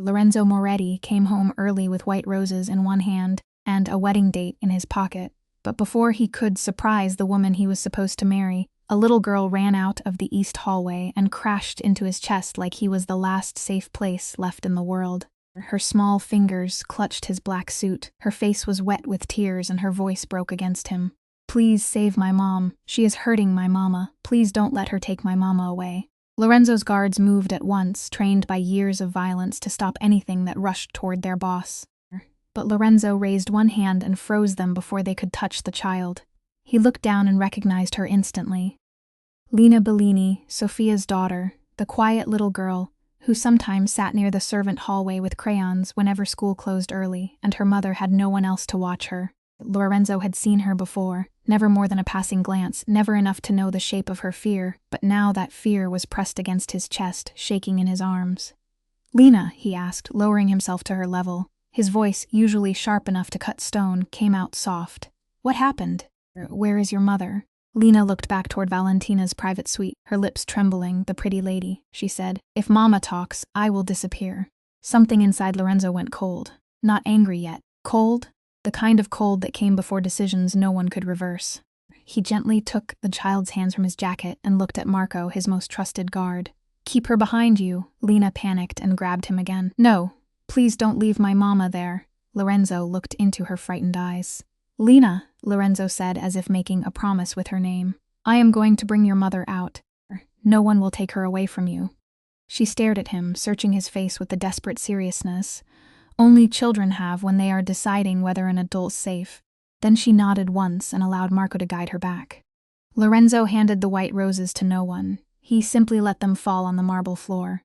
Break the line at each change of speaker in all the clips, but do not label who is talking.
Lorenzo Moretti came home early with white roses in one hand and a wedding date in his pocket. But before he could surprise the woman he was supposed to marry, a little girl ran out of the east hallway and crashed into his chest like he was the last safe place left in the world. Her small fingers clutched his black suit, her face was wet with tears and her voice broke against him. "Please save my mom. She is hurting my mama. Please don't let her take my mama away." Lorenzo's guards moved at once, trained by years of violence to stop anything that rushed toward their boss. But Lorenzo raised one hand and froze them before they could touch the child. He looked down and recognized her instantly. Lina Bellini, Sophia's daughter, the quiet little girl, who sometimes sat near the servant hallway with crayons whenever school closed early, and her mother had no one else to watch her. Lorenzo had seen her before, never more than a passing glance, never enough to know the shape of her fear, but now that fear was pressed against his chest, shaking in his arms. "Lina," he asked, lowering himself to her level. His voice, usually sharp enough to cut stone, came out soft. "What happened? Where is your mother?" Lina looked back toward Valentina's private suite, her lips trembling. "The pretty lady," she said. "If Mama talks, I will disappear." Something inside Lorenzo went cold. Not angry yet. Cold? The kind of cold that came before decisions no one could reverse. He gently took the child's hands from his jacket and looked at Marco, his most trusted guard. "Keep her behind you." Lina panicked and grabbed him again. "No, please don't leave my mama there." Lorenzo looked into her frightened eyes. "Lina," Lorenzo said as if making a promise with her name. "I am going to bring your mother out. No one will take her away from you." She stared at him, searching his face with the desperate seriousness only children have when they are deciding whether an adult's safe. Then she nodded once and allowed Marco to guide her back. Lorenzo handed the white roses to no one. He simply let them fall on the marble floor.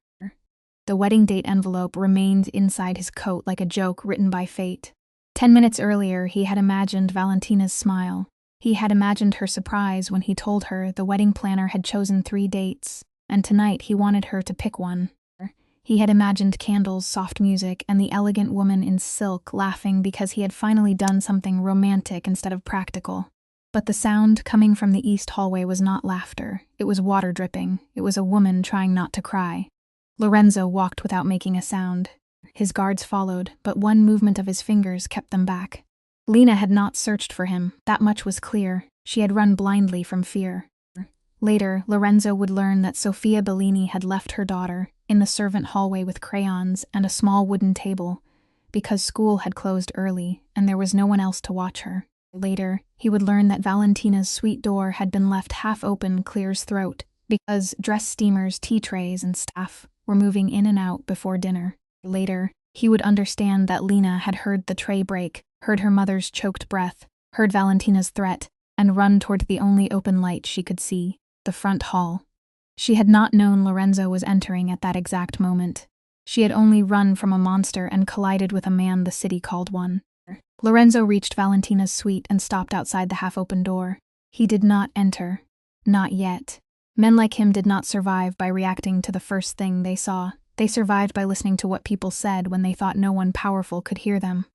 The wedding date envelope remained inside his coat like a joke written by fate. 10 minutes earlier, he had imagined Valentina's smile. He had imagined her surprise when he told her the wedding planner had chosen 3 dates, and tonight he wanted her to pick one. He had imagined candles, soft music, and the elegant woman in silk laughing because he had finally done something romantic instead of practical. But the sound coming from the east hallway was not laughter. It was water dripping. It was a woman trying not to cry. Lorenzo walked without making a sound. His guards followed, but one movement of his fingers kept them back. Lina had not searched for him, that much was clear. She had run blindly from fear. Later, Lorenzo would learn that Sophia Bellini had left her daughter in the servant hallway with crayons and a small wooden table, because school had closed early and there was no one else to watch her. Later, he would learn that Valentina's suite door had been left half open clear as throat, because dress steamers, tea trays, and staff were moving in and out before dinner. Later, he would understand that Lina had heard the tray break, heard her mother's choked breath, heard Valentina's threat, and run toward the only open light she could see, the front hall. She had not known Lorenzo was entering at that exact moment. She had only run from a monster and collided with a man the city called one. Lorenzo reached Valentina's suite and stopped outside the half-open door. He did not enter. Not yet. Men like him did not survive by reacting to the first thing they saw. They survived by listening to what people said when they thought no one powerful could hear them.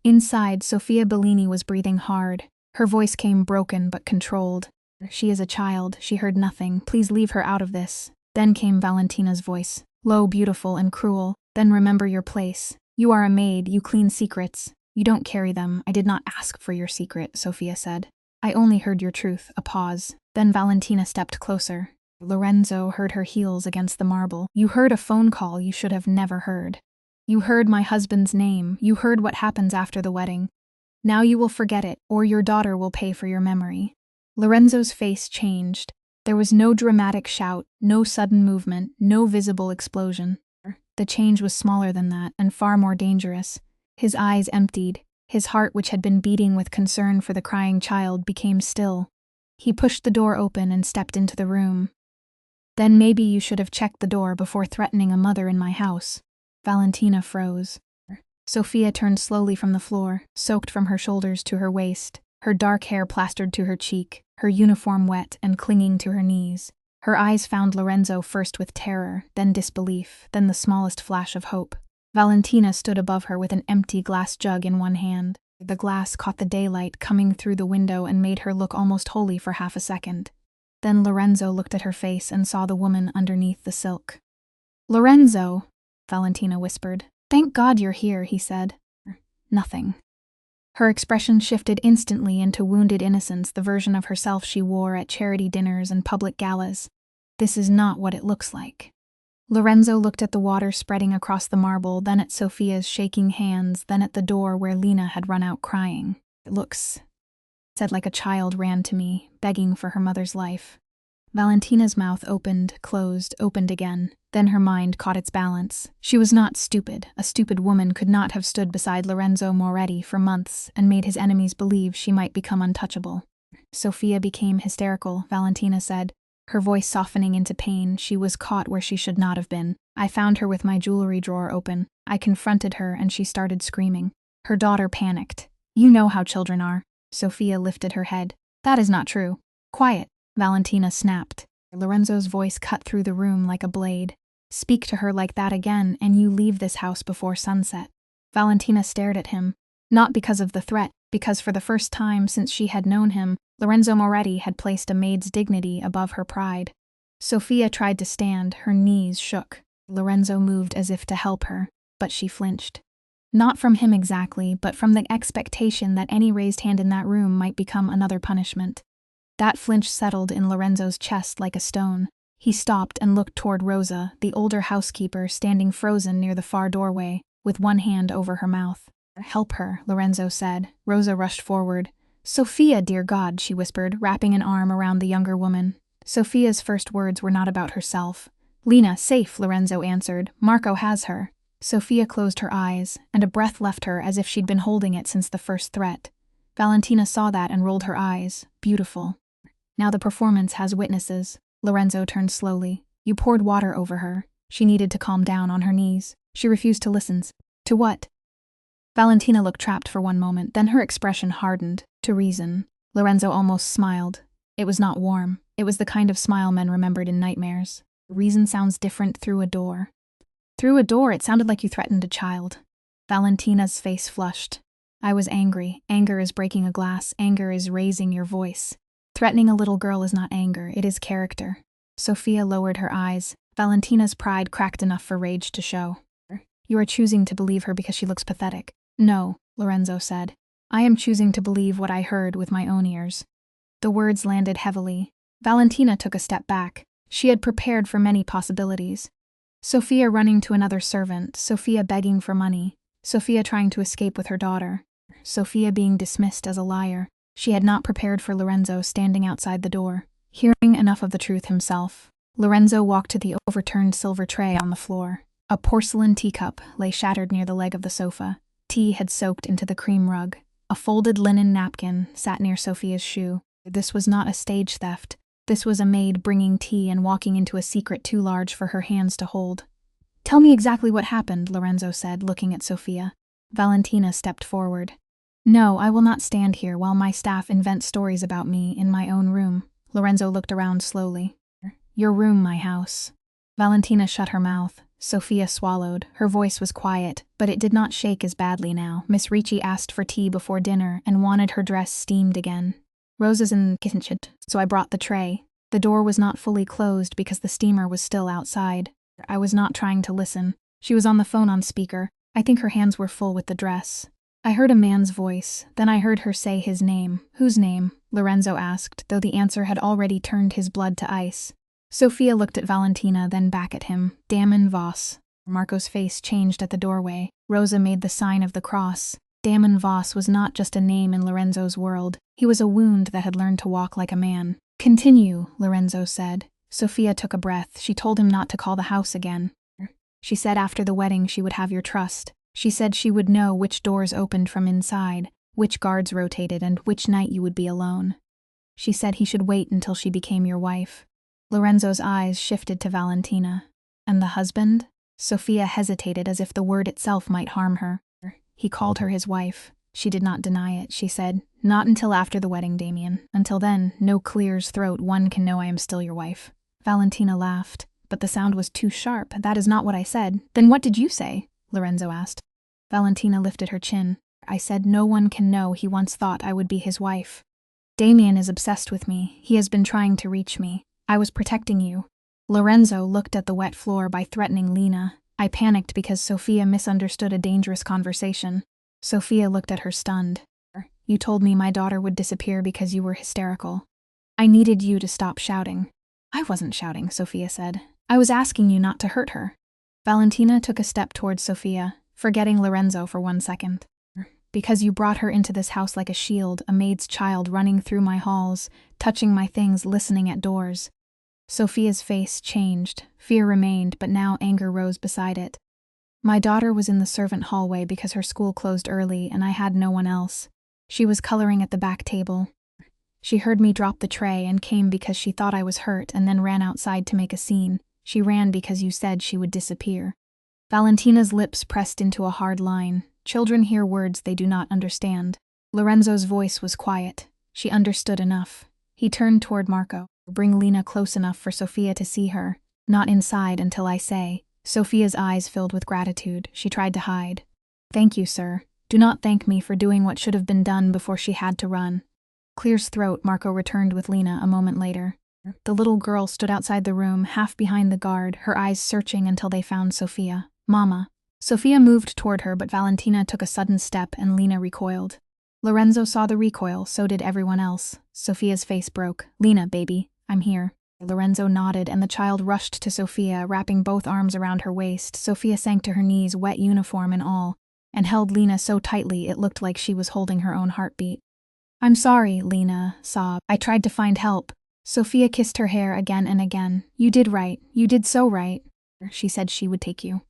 Inside, Sophia Bellini was breathing hard. Her voice came broken but controlled. "She is a child. She heard nothing. Please leave her out of this." Then came Valentina's voice, low, beautiful, and cruel. "Then remember your place. You are a maid. You clean secrets. You don't carry them. I did not ask for your secret," Sophia said. "I only heard your truth." A pause. Then Valentina stepped closer. Lorenzo heard her heels against the marble. "You heard a phone call you should have never heard. You heard my husband's name. You heard what happens after the wedding. Now you will forget it, or your daughter will pay for your memory." Lorenzo's face changed. There was no dramatic shout, no sudden movement, no visible explosion. The change was smaller than that, and far more dangerous. His eyes emptied. His heart, which had been beating with concern for the crying child, became still. He pushed the door open and stepped into the room. "Then maybe you should have checked the door before threatening a mother in my house." Valentina froze. Sophia turned slowly from the floor, soaked from her shoulders to her waist, her dark hair plastered to her cheek, her uniform wet and clinging to her knees. Her eyes found Lorenzo first with terror, then disbelief, then the smallest flash of hope. Valentina stood above her with an empty glass jug in one hand. The glass caught the daylight coming through the window and made her look almost holy for half a second. Then Lorenzo looked at her face and saw the woman underneath the silk. "Lorenzo," Valentina whispered. "Thank God you're here," he said. "Nothing." Her expression shifted instantly into wounded innocence, the version of herself she wore at charity dinners and public galas. "This is not what it looks like." Lorenzo looked at the water spreading across the marble, then at Sophia's shaking hands, then at the door where Lena had run out crying. "It looks," said, "like a child ran to me, begging for her mother's life." Valentina's mouth opened, closed, opened again. Then her mind caught its balance. She was not stupid. A stupid woman could not have stood beside Lorenzo Moretti for months and made his enemies believe she might become untouchable. Sophia became hysterical, Valentina said, her voice softening into pain. She was caught where she should not have been. I found her with my jewelry drawer open. I confronted her and she started screaming. Her daughter panicked. "You know how children are." Sophia lifted her head. "That is not true." "Quiet," Valentina snapped. Lorenzo's voice cut through the room like a blade. "Speak to her like that again and you leave this house before sunset." Valentina stared at him, not because of the threat, because for the first time since she had known him, Lorenzo Moretti had placed a maid's dignity above her pride. Sophia tried to stand, her knees shook. Lorenzo moved as if to help her, but she flinched. Not from him exactly, but from the expectation that any raised hand in that room might become another punishment. That flinch settled in Lorenzo's chest like a stone. He stopped and looked toward Rosa, the older housekeeper standing frozen near the far doorway, with one hand over her mouth. "Help her," Lorenzo said. Rosa rushed forward. "Sophia, dear God," she whispered, wrapping an arm around the younger woman. Sophia's first words were not about herself. "Lena, safe," Lorenzo answered. "Marco has her." Sophia closed her eyes, and a breath left her as if she'd been holding it since the first threat. Valentina saw that and rolled her eyes. Beautiful. "Now the performance has witnesses." Lorenzo turned slowly. "You poured water over her." She needed to calm down on her knees. She refused to listen. "To what?" Valentina looked trapped for one moment, then her expression hardened. "To reason." Lorenzo almost smiled. It was not warm. It was the kind of smile men remembered in nightmares. "Reason sounds different through a door." "Through a door? It sounded like you threatened a child." Valentina's face flushed. "I was angry. Anger is breaking a glass. Anger is raising your voice. Threatening a little girl is not anger, it is character." Sophia lowered her eyes. Valentina's pride cracked enough for rage to show. "You are choosing to believe her because she looks pathetic." "No," Lorenzo said. "I am choosing to believe what I heard with my own ears." The words landed heavily. Valentina took a step back. She had prepared for many possibilities. Sophia running to another servant, Sophia begging for money, Sophia trying to escape with her daughter, Sophia being dismissed as a liar. She had not prepared for Lorenzo standing outside the door, hearing enough of the truth himself. Lorenzo walked to the overturned silver tray on the floor. A porcelain teacup lay shattered near the leg of the sofa. Tea had soaked into the cream rug. A folded linen napkin sat near Sophia's shoe. This was not a stage theft. This was a maid bringing tea and walking into a secret too large for her hands to hold. "Tell me exactly what happened," Lorenzo said, looking at Sophia. Valentina stepped forward. "No, I will not stand here while my staff invent stories about me in my own room." Lorenzo looked around slowly. "Your room, my house." Valentina shut her mouth. Sophia swallowed. Her voice was quiet, but it did not shake as badly now. Miss Ricci asked for tea before dinner and wanted her dress steamed again. "Rosa's in the kitchen, so I brought the tray." The door was not fully closed because the steamer was still outside. I was not trying to listen. She was on the phone on speaker. I think her hands were full with the dress. I heard a man's voice, then I heard her say his name. "Whose name?" Lorenzo asked, though the answer had already turned his blood to ice. Sophia looked at Valentina, then back at him. "Damon Voss." Marco's face changed at the doorway. Rosa made the sign of the cross. Damon Voss was not just a name in Lorenzo's world. He was a wound that had learned to walk like a man. "Continue," Lorenzo said. Sophia took a breath. She told him not to call the house again. She said after the wedding she would have your trust. She said she would know which doors opened from inside, which guards rotated, and which night you would be alone. She said he should wait until she became your wife. Lorenzo's eyes shifted to Valentina. "And the husband?" Sophia hesitated as if the word itself might harm her. "He called her his wife." She did not deny it. She said, "Not until after the wedding, Damien. Until then, no clear's throat one can know I am still your wife." Valentina laughed. "But the sound was too sharp. That is not what I said." "Then what did you say?" Lorenzo asked. Valentina lifted her chin. "I said no one can know he once thought I would be his wife. Damien is obsessed with me. He has been trying to reach me. I was protecting you." Lorenzo looked at the wet floor by threatening Lena. I panicked because Sophia misunderstood a dangerous conversation. Sophia looked at her stunned. You told me my daughter would disappear because you were hysterical. I needed you to stop shouting. I wasn't shouting, Sophia said. I was asking you not to hurt her. Valentina took a step towards Sophia, forgetting Lorenzo for 1 second. Because you brought her into this house like a shield, a maid's child running through my halls, touching my things, listening at doors. Sophia's face changed. Fear remained, but now anger rose beside it. My daughter was in the servant hallway because her school closed early and I had no one else. She was coloring at the back table. She heard me drop the tray and came because she thought I was hurt and then ran outside to make a scene. She ran because you said she would disappear. Valentina's lips pressed into a hard line. Children hear words they do not understand. Lorenzo's voice was quiet. She understood enough. He turned toward Marco. Bring Lena close enough for Sophia to see her. Not inside until I say. Sophia's eyes filled with gratitude. She tried to hide. Thank you, sir. Do not thank me for doing what should have been done before she had to run. Clear's throat, Marco returned with Lena a moment later. The little girl stood outside the room, half behind the guard, her eyes searching until they found Sophia. Mama. Sophia moved toward her, but Valentina took a sudden step and Lena recoiled. Lorenzo saw the recoil, so did everyone else. Sophia's face broke. Lena, baby, I'm here. Lorenzo nodded and the child rushed to Sophia, wrapping both arms around her waist. Sophia sank to her knees, wet uniform and all, and held Lena so tightly it looked like she was holding her own heartbeat. I'm sorry, Lena sobbed. I tried to find help. Sophia kissed her hair again and again. You did right. You did so right. She said she would take you.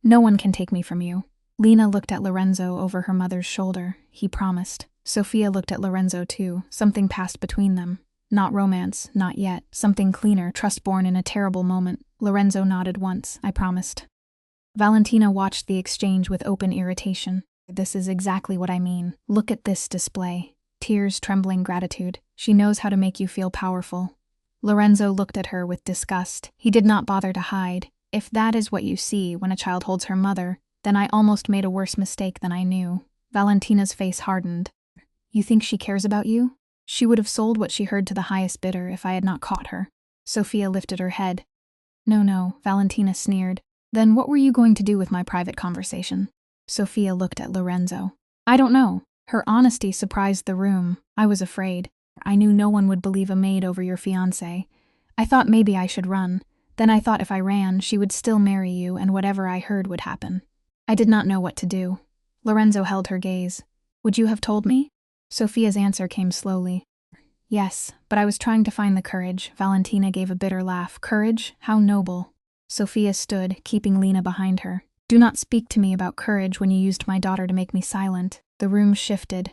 No one can take me from you. Lena looked at Lorenzo over her mother's shoulder. He promised. Sophia looked at Lorenzo too. Something passed between them. Not romance, not yet. Something cleaner, trust born in a terrible moment. Lorenzo nodded once. I promised. Valentina watched the exchange with open irritation. This is exactly what I mean. Look at this display. Tears, trembling gratitude. She knows how to make you feel powerful. Lorenzo looked at her with disgust. He did not bother to hide. If that is what you see when a child holds her mother, then I almost made a worse mistake than I knew. Valentina's face hardened. You think she cares about you? She would have sold what she heard to the highest bidder if I had not caught her. Sophia lifted her head. No, Valentina sneered. Then what were you going to do with my private conversation? Sophia looked at Lorenzo. I don't know. Her honesty surprised the room. I was afraid. I knew no one would believe a maid over your fiancé. I thought maybe I should run. Then I thought if I ran, she would still marry you and whatever I heard would happen. I did not know what to do. Lorenzo held her gaze. Would you have told me? Sophia's answer came slowly. Yes, but I was trying to find the courage. Valentina gave a bitter laugh. Courage? How noble. Sophia stood, keeping Lena behind her. Do not speak to me about courage when you used my daughter to make me silent. The room shifted.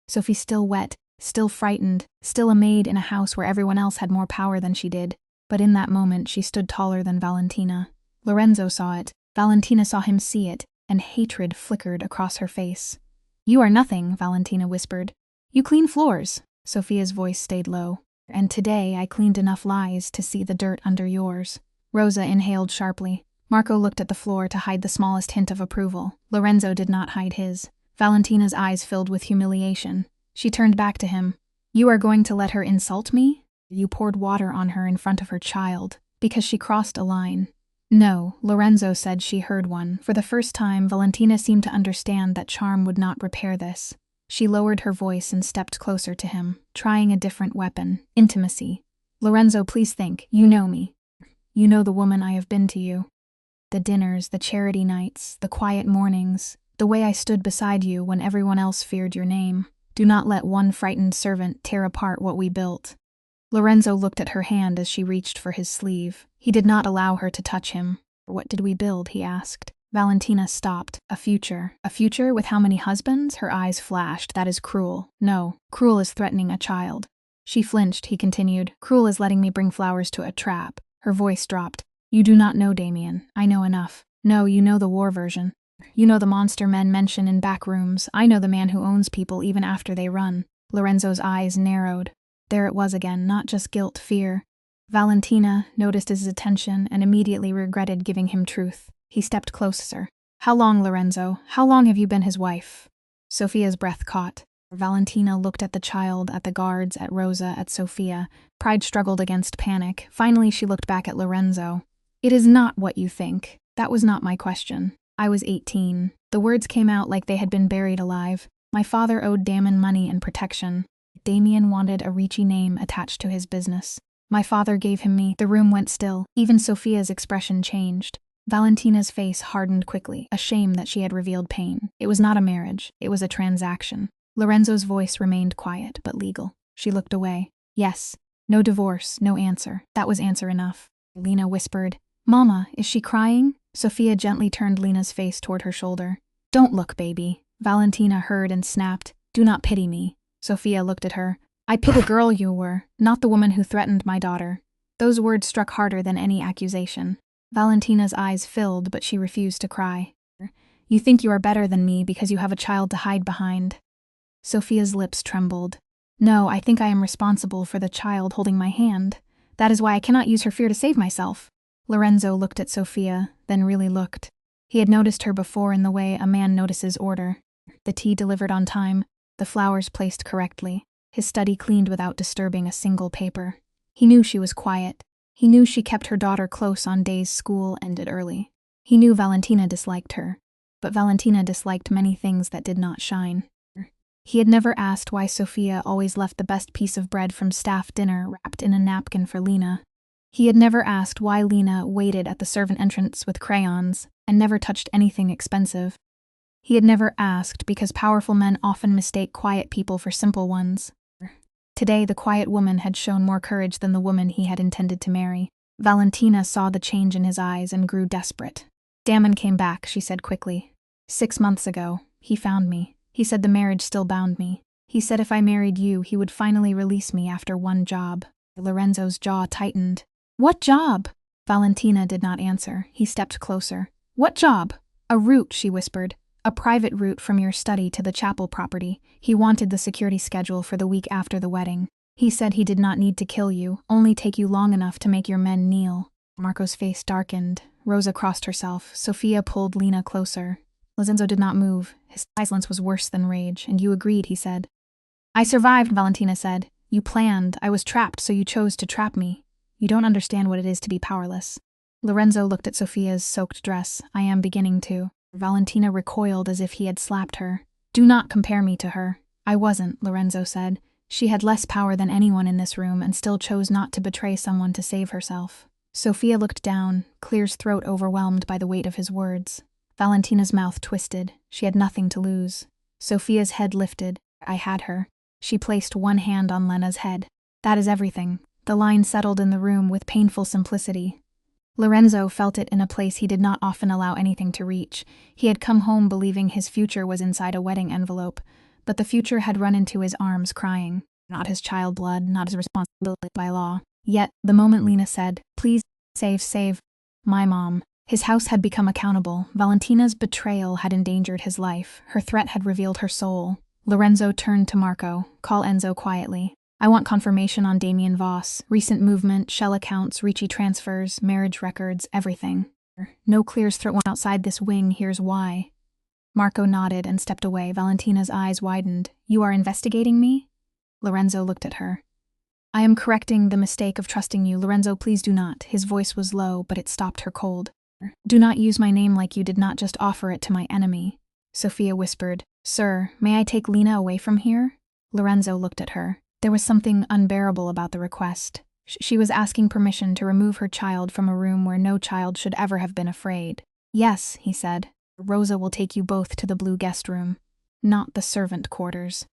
Sophie still wet, still frightened, still a maid in a house where everyone else had more power than she did. But in that moment she stood taller than Valentina. Lorenzo saw it. Valentina saw him see it, and hatred flickered across her face. You are nothing, Valentina whispered. You clean floors. Sophia's voice stayed low. And today I cleaned enough lies to see the dirt under yours. Rosa inhaled sharply. Marco looked at the floor to hide the smallest hint of approval. Lorenzo did not hide his. Valentina's eyes filled with humiliation. She turned back to him. You are going to let her insult me? You poured water on her in front of her child, because she crossed a line. No, Lorenzo said she heard one. For the first time, Valentina seemed to understand that charm would not repair this. She lowered her voice and stepped closer to him, trying a different weapon, intimacy. Lorenzo, please think. You know me. You know the woman I have been to you. The dinners, the charity nights, the quiet mornings, the way I stood beside you when everyone else feared your name. Do not let one frightened servant tear apart what we built. Lorenzo looked at her hand as she reached for his sleeve. He did not allow her to touch him. What did we build? He asked. Valentina stopped. A future. A future with how many husbands? Her eyes flashed. That is cruel. No, cruel is threatening a child. She flinched, he continued. Cruel is letting me bring flowers to a trap. Her voice dropped. You do not know Damien. I know enough. No, you know the war version. You know the monster men mention in back rooms. I know the man who owns people even after they run. Lorenzo's eyes narrowed. There it was again, not just guilt, fear. Valentina noticed his attention and immediately regretted giving him truth. He stepped closer. How long, Lorenzo? How long have you been his wife? Sophia's breath caught. Valentina looked at the child, at the guards, at Rosa, at Sophia. Pride struggled against panic. Finally, she looked back at Lorenzo. It is not what you think. That was not my question. I was 18. The words came out like they had been buried alive. My father owed Damon money and protection. Damien wanted a Ricci name attached to his business. My father gave him me. The room went still. Even Sophia's expression changed. Valentina's face hardened quickly, a shame that she had revealed pain. It was not a marriage. It was a transaction. Lorenzo's voice remained quiet, but legal. She looked away. Yes. No divorce, no answer. That was answer enough. Lena whispered, "Mama, is she crying?" Sophia gently turned Lena's face toward her shoulder. "Don't look, baby." Valentina heard and snapped, "Do not pity me." Sophia looked at her. "I pity the girl you were, not the woman who threatened my daughter." Those words struck harder than any accusation. Valentina's eyes filled, but she refused to cry. "You think you are better than me because you have a child to hide behind." Sophia's lips trembled. "No, I think I am responsible for the child holding my hand. That is why I cannot use her fear to save myself." Lorenzo looked at Sophia, then really looked. He had noticed her before in the way a man notices order. The tea delivered on time, the flowers placed correctly, his study cleaned without disturbing a single paper. He knew she was quiet. He knew she kept her daughter close on days school ended early. He knew Valentina disliked her, but Valentina disliked many things that did not shine. He had never asked why Sophia always left the best piece of bread from staff dinner wrapped in a napkin for Lena. He had never asked why Lena waited at the servant entrance with crayons and never touched anything expensive. He had never asked because powerful men often mistake quiet people for simple ones. Today, the quiet woman had shown more courage than the woman he had intended to marry. Valentina saw the change in his eyes and grew desperate. "Damon came back," she said quickly. 6 months ago, he found me. He said the marriage still bound me. He said if I married you, he would finally release me after one job." Lorenzo's jaw tightened. "What job?" Valentina did not answer. He stepped closer. "What job?" "A route," she whispered. "A private route from your study to the chapel property. He wanted the security schedule for the week after the wedding. He said he did not need to kill you, only take you long enough to make your men kneel." Marco's face darkened. Rosa crossed herself. Sophia pulled Lena closer. Lorenzo did not move. His silence was worse than rage. "And you agreed," he said. "I survived," Valentina said. "You planned. I was trapped, so you chose to trap me. You don't understand what it is to be powerless." Lorenzo looked at Sophia's soaked dress. "I am beginning to." Valentina recoiled as if he had slapped her. "Do not compare me to her." "I wasn't," Lorenzo said. "She had less power than anyone in this room and still chose not to betray someone to save herself." Sophia looked down, Clear's throat overwhelmed by the weight of his words. Valentina's mouth twisted. She had nothing to lose. Sophia's head lifted. "I had her." She placed one hand on Lena's head. "That is everything." The line settled in the room with painful simplicity. Lorenzo felt it in a place he did not often allow anything to reach. He had come home believing his future was inside a wedding envelope, but the future had run into his arms crying. Not his child blood, not his responsibility by law. Yet, the moment Lena said, "Please, save my mom," his house had become accountable. Valentina's betrayal had endangered his life. Her threat had revealed her soul. Lorenzo turned to Marco. "Call Enzo quietly. I want confirmation on Damien Voss. Recent movement, shell accounts, Ricci transfers, marriage records, everything. No Clear's throat went outside this wing, here's why." Marco nodded and stepped away. Valentina's eyes widened. "You are investigating me?" Lorenzo looked at her. "I am correcting the mistake of trusting you. Lorenzo, please do not." His voice was low, but it stopped her cold. "Do not use my name like you did not just offer it to my enemy." Sophia whispered, "Sir, may I take Lena away from here?" Lorenzo looked at her. There was something unbearable about the request. She was asking permission to remove her child from a room where no child should ever have been afraid. "Yes," he said. "Rosa will take you both to the blue guest room, not the servant quarters."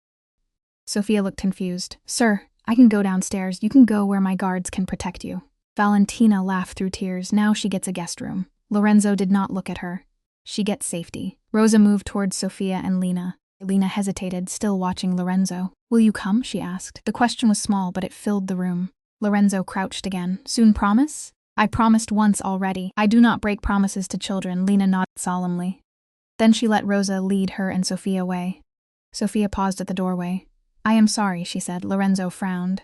Sophia looked confused. "Sir, I can go downstairs. You can go where my guards can protect you." Valentina laughed through tears. "Now she gets a guest room." Lorenzo did not look at her. "She gets safety." Rosa moved towards Sophia and Lena. Lena hesitated, still watching Lorenzo. "Will you come?" she asked. The question was small, but it filled the room. Lorenzo crouched again. "Soon promise?" "I promised once already. I do not break promises to children." Lena nodded solemnly. Then she let Rosa lead her and Sophia away. Sophia paused at the doorway. "I am sorry," she said. Lorenzo frowned.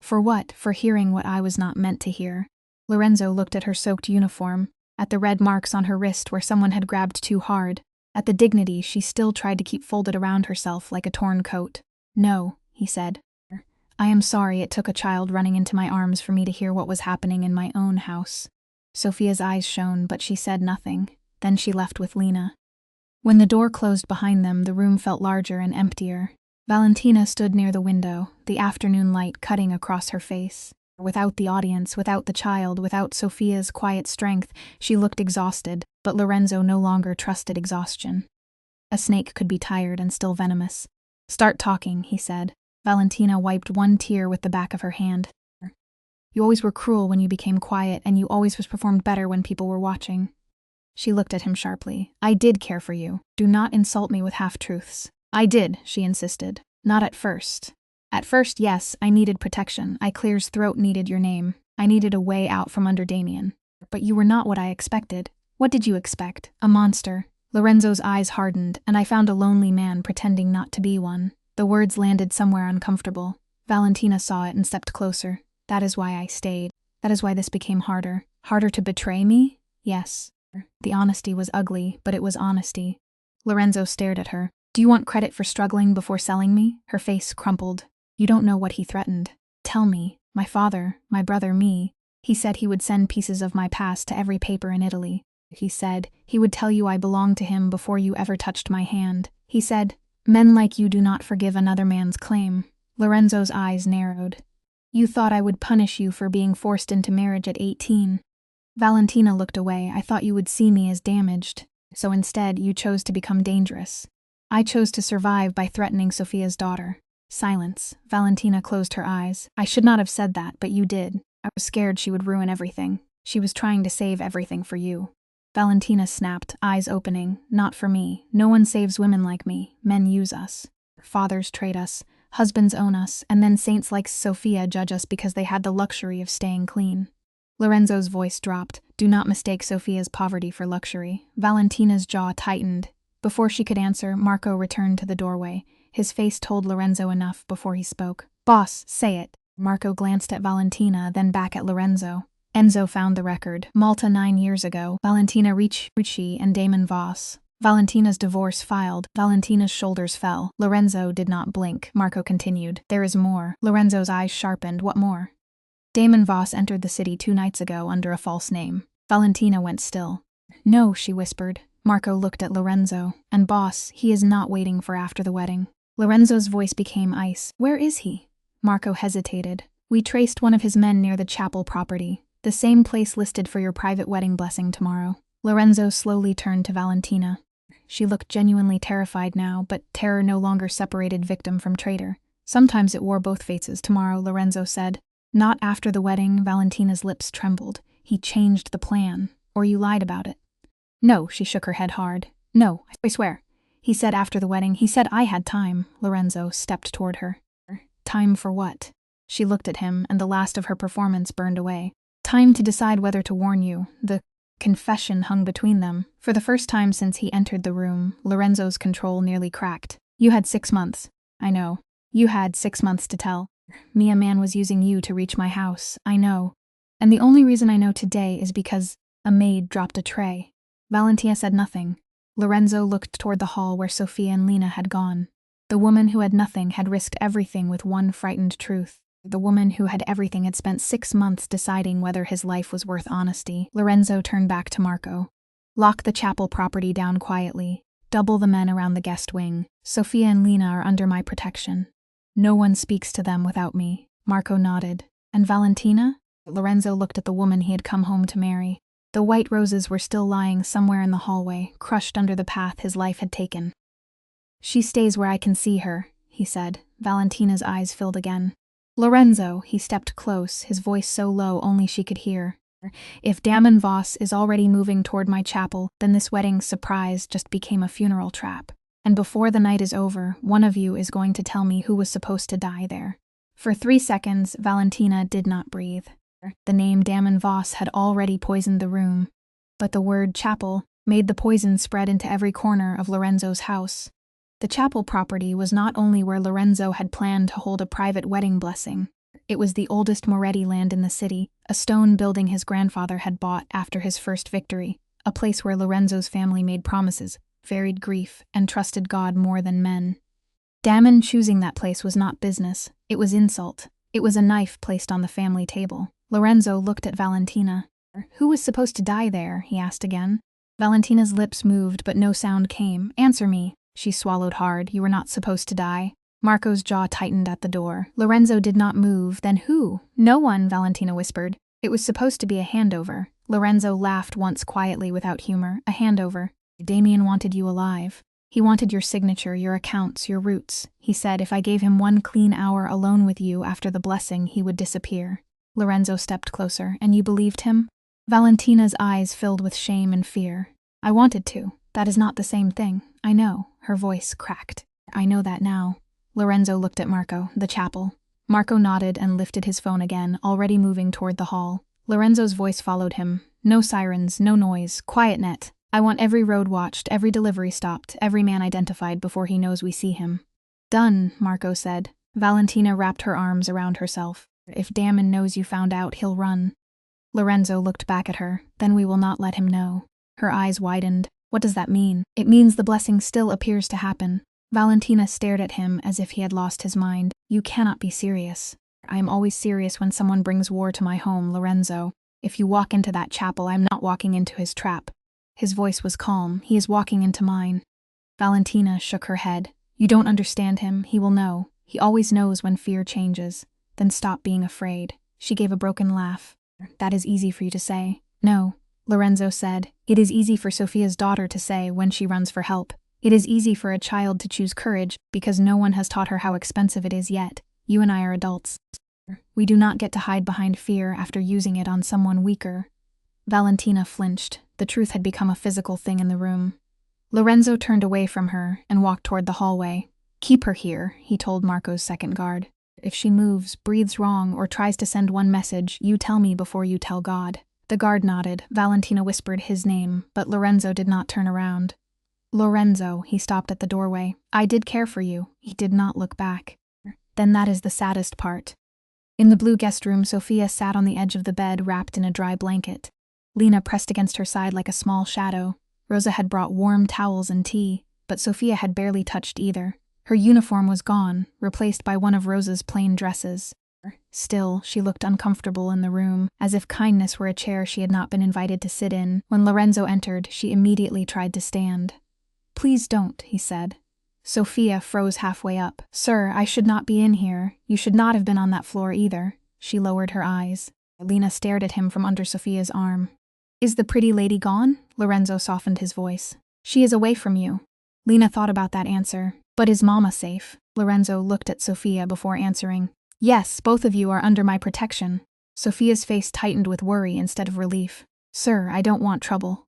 "For what?" "For hearing what I was not meant to hear." Lorenzo looked at her soaked uniform, at the red marks on her wrist where someone had grabbed too hard, at the dignity she still tried to keep folded around herself like a torn coat. "No," he said. "I am sorry it took a child running into my arms for me to hear what was happening in my own house." Sophia's eyes shone, but she said nothing. Then she left with Lena. When the door closed behind them, the room felt larger and emptier. Valentina stood near the window, the afternoon light cutting across her face. Without the audience, without the child, without Sophia's quiet strength, she looked exhausted, but Lorenzo no longer trusted exhaustion. A snake could be tired and still venomous. "Start talking," he said. Valentina wiped one tear with the back of her hand. "You always were cruel when you became quiet, and you always performed better when people were watching." She looked at him sharply. "I did care for you. Do not insult me with half-truths." "I did," she insisted. "Not at first." "At first, yes, I needed protection. Claire's throat needed your name. I needed a way out from under Damien. But you were not what I expected." "What did you expect? A monster?" Lorenzo's eyes hardened, and I found a lonely man pretending not to be one. The words landed somewhere uncomfortable. Valentina saw it and stepped closer. "That is why I stayed. That is why this became harder." "Harder to betray me?" "Yes." The honesty was ugly, but it was honesty. Lorenzo stared at her. "Do you want credit for struggling before selling me?" Her face crumpled. "You don't know what he threatened." "Tell me. My father, my brother, me. He said he would send pieces of my past to every paper in Italy. He said he would tell you I belonged to him before you ever touched my hand. He said, men like you do not forgive another man's claim." Lorenzo's eyes narrowed. "You thought I would punish you for being forced into marriage at 18. Valentina looked away. "I thought you would see me as damaged. So instead, you chose to become dangerous. I chose to survive by threatening Sophia's daughter." Silence. Valentina closed her eyes. "I should not have said that, but you did. I was scared she would ruin everything. She was trying to save everything for you." Valentina snapped, eyes opening. "Not for me. No one saves women like me. Men use us. Fathers trade us. Husbands own us, and then saints like Sophia judge us because they had the luxury of staying clean." Lorenzo's voice dropped. "Do not mistake Sophia's poverty for luxury." Valentina's jaw tightened. Before she could answer, Marco returned to the doorway. His face told Lorenzo enough before he spoke. "Boss, say it." Marco glanced at Valentina, then back at Lorenzo. "Enzo found the record. Malta 9 years ago. Valentina Ricci and Damon Voss. Valentina's divorce filed." Valentina's shoulders fell. Lorenzo did not blink. Marco continued. "There is more." Lorenzo's eyes sharpened. "What more?" "Damon Voss entered the city 2 nights ago under a false name." Valentina went still. "No," she whispered. Marco looked at Lorenzo. "And boss, he is not waiting for after the wedding." Lorenzo's voice became ice. "Where is he?" Marco hesitated. "We traced one of his men near the chapel property. The same place listed for your private wedding blessing tomorrow." Lorenzo slowly turned to Valentina. She looked genuinely terrified now, but terror no longer separated victim from traitor. "Sometimes it wore both faces tomorrow," Lorenzo said. "Not after the wedding." Valentina's lips trembled. "He changed the plan. Or you lied about it." "No," she shook her head hard. "No, I swear. He said after the wedding. He said I had time." Lorenzo stepped toward her. "Time for what?" She looked at him, and the last of her performance burned away. "Time to decide whether to warn you." The confession hung between them. For the first time since he entered the room, Lorenzo's control nearly cracked. "You had 6 months." "I know. You had 6 months to tell me a man was using you to reach my house." "I know. And the only reason I know today is because a maid dropped a tray." Valentina said nothing. Lorenzo looked toward the hall where Sophia and Lena had gone. The woman who had nothing had risked everything with one frightened truth. The woman who had everything had spent 6 months deciding whether his life was worth honesty. Lorenzo turned back to Marco. "Lock the chapel property down quietly. Double the men around the guest wing. Sophia and Lena are under my protection. No one speaks to them without me." Marco nodded. "And Valentina?" Lorenzo looked at the woman he had come home to marry. The white roses were still lying somewhere in the hallway, crushed under the path his life had taken. "She stays where I can see her," he said. Valentina's eyes filled again. "Lorenzo," he stepped close, his voice so low only she could hear. "If Damon Voss is already moving toward my chapel, then this wedding surprise just became a funeral trap. And before the night is over, one of you is going to tell me who was supposed to die there." For 3 seconds, Valentina did not breathe. The name Damon Voss had already poisoned the room, but the word chapel made the poison spread into every corner of Lorenzo's house. The chapel property was not only where Lorenzo had planned to hold a private wedding blessing. It was the oldest Moretti land in the city, a stone building his grandfather had bought after his first victory, a place where Lorenzo's family made promises, varied grief, and trusted God more than men. Damon choosing that place was not business, it was insult. It was a knife placed on the family table. Lorenzo looked at Valentina. Who was supposed to die there? He asked again. Valentina's lips moved, but no sound came. Answer me. She swallowed hard. You were not supposed to die. Marco's jaw tightened at the door. Lorenzo did not move. Then who? No one, Valentina whispered. It was supposed to be a handover. Lorenzo laughed once quietly without humor. A handover. Damien wanted you alive. He wanted your signature, your accounts, your roots. He said if I gave him one clean hour alone with you after the blessing, he would disappear. Lorenzo stepped closer. And you believed him? Valentina's eyes filled with shame and fear. I wanted to. That is not the same thing. I know. Her voice cracked. I know that now. Lorenzo looked at Marco, the chapel. Marco nodded and lifted his phone again, already moving toward the hall. Lorenzo's voice followed him. No sirens, no noise, quiet net. I want every road watched, every delivery stopped, every man identified before he knows we see him. Done, Marco said. Valentina wrapped her arms around herself. If Damon knows you found out, he'll run. Lorenzo looked back at her. Then we will not let him know. Her eyes widened. What does that mean? It means the blessing still appears to happen. Valentina stared at him as if he had lost his mind. You cannot be serious. I am always serious when someone brings war to my home, Lorenzo. If you walk into that chapel, I'm not walking into his trap. His voice was calm. He is walking into mine. Valentina shook her head. You don't understand him. He will know. He always knows when fear changes. Then stop being afraid. She gave a broken laugh. That is easy for you to say. No, Lorenzo said. It is easy for Sophia's daughter to say when she runs for help. It is easy for a child to choose courage because no one has taught her how expensive it is yet. You and I are adults. We do not get to hide behind fear after using it on someone weaker. Valentina flinched. The truth had become a physical thing in the room. Lorenzo turned away from her and walked toward the hallway. Keep her here, he told Marco's second guard. If she moves, breathes wrong, or tries to send one message, you tell me before you tell God. The guard nodded. Valentina whispered his name, but Lorenzo did not turn around. Lorenzo, he stopped at the doorway. I did care for you. He did not look back. Then that is the saddest part. In the blue guest room, Sophia sat on the edge of the bed, wrapped in a dry blanket. Lena pressed against her side like a small shadow. Rosa had brought warm towels and tea, but Sophia had barely touched either. Her uniform was gone, replaced by one of Rosa's plain dresses. Still, she looked uncomfortable in the room, as if kindness were a chair she had not been invited to sit in. When Lorenzo entered, she immediately tried to stand. Please don't, he said. Sophia froze halfway up. Sir, I should not be in here. You should not have been on that floor either. She lowered her eyes. Lena stared at him from under Sophia's arm. Is the pretty lady gone? Lorenzo softened his voice. She is away from you. Lena thought about that answer. But is Mama safe? Lorenzo looked at Sophia before answering. Yes, both of you are under my protection. Sophia's face tightened with worry instead of relief. Sir, I don't want trouble.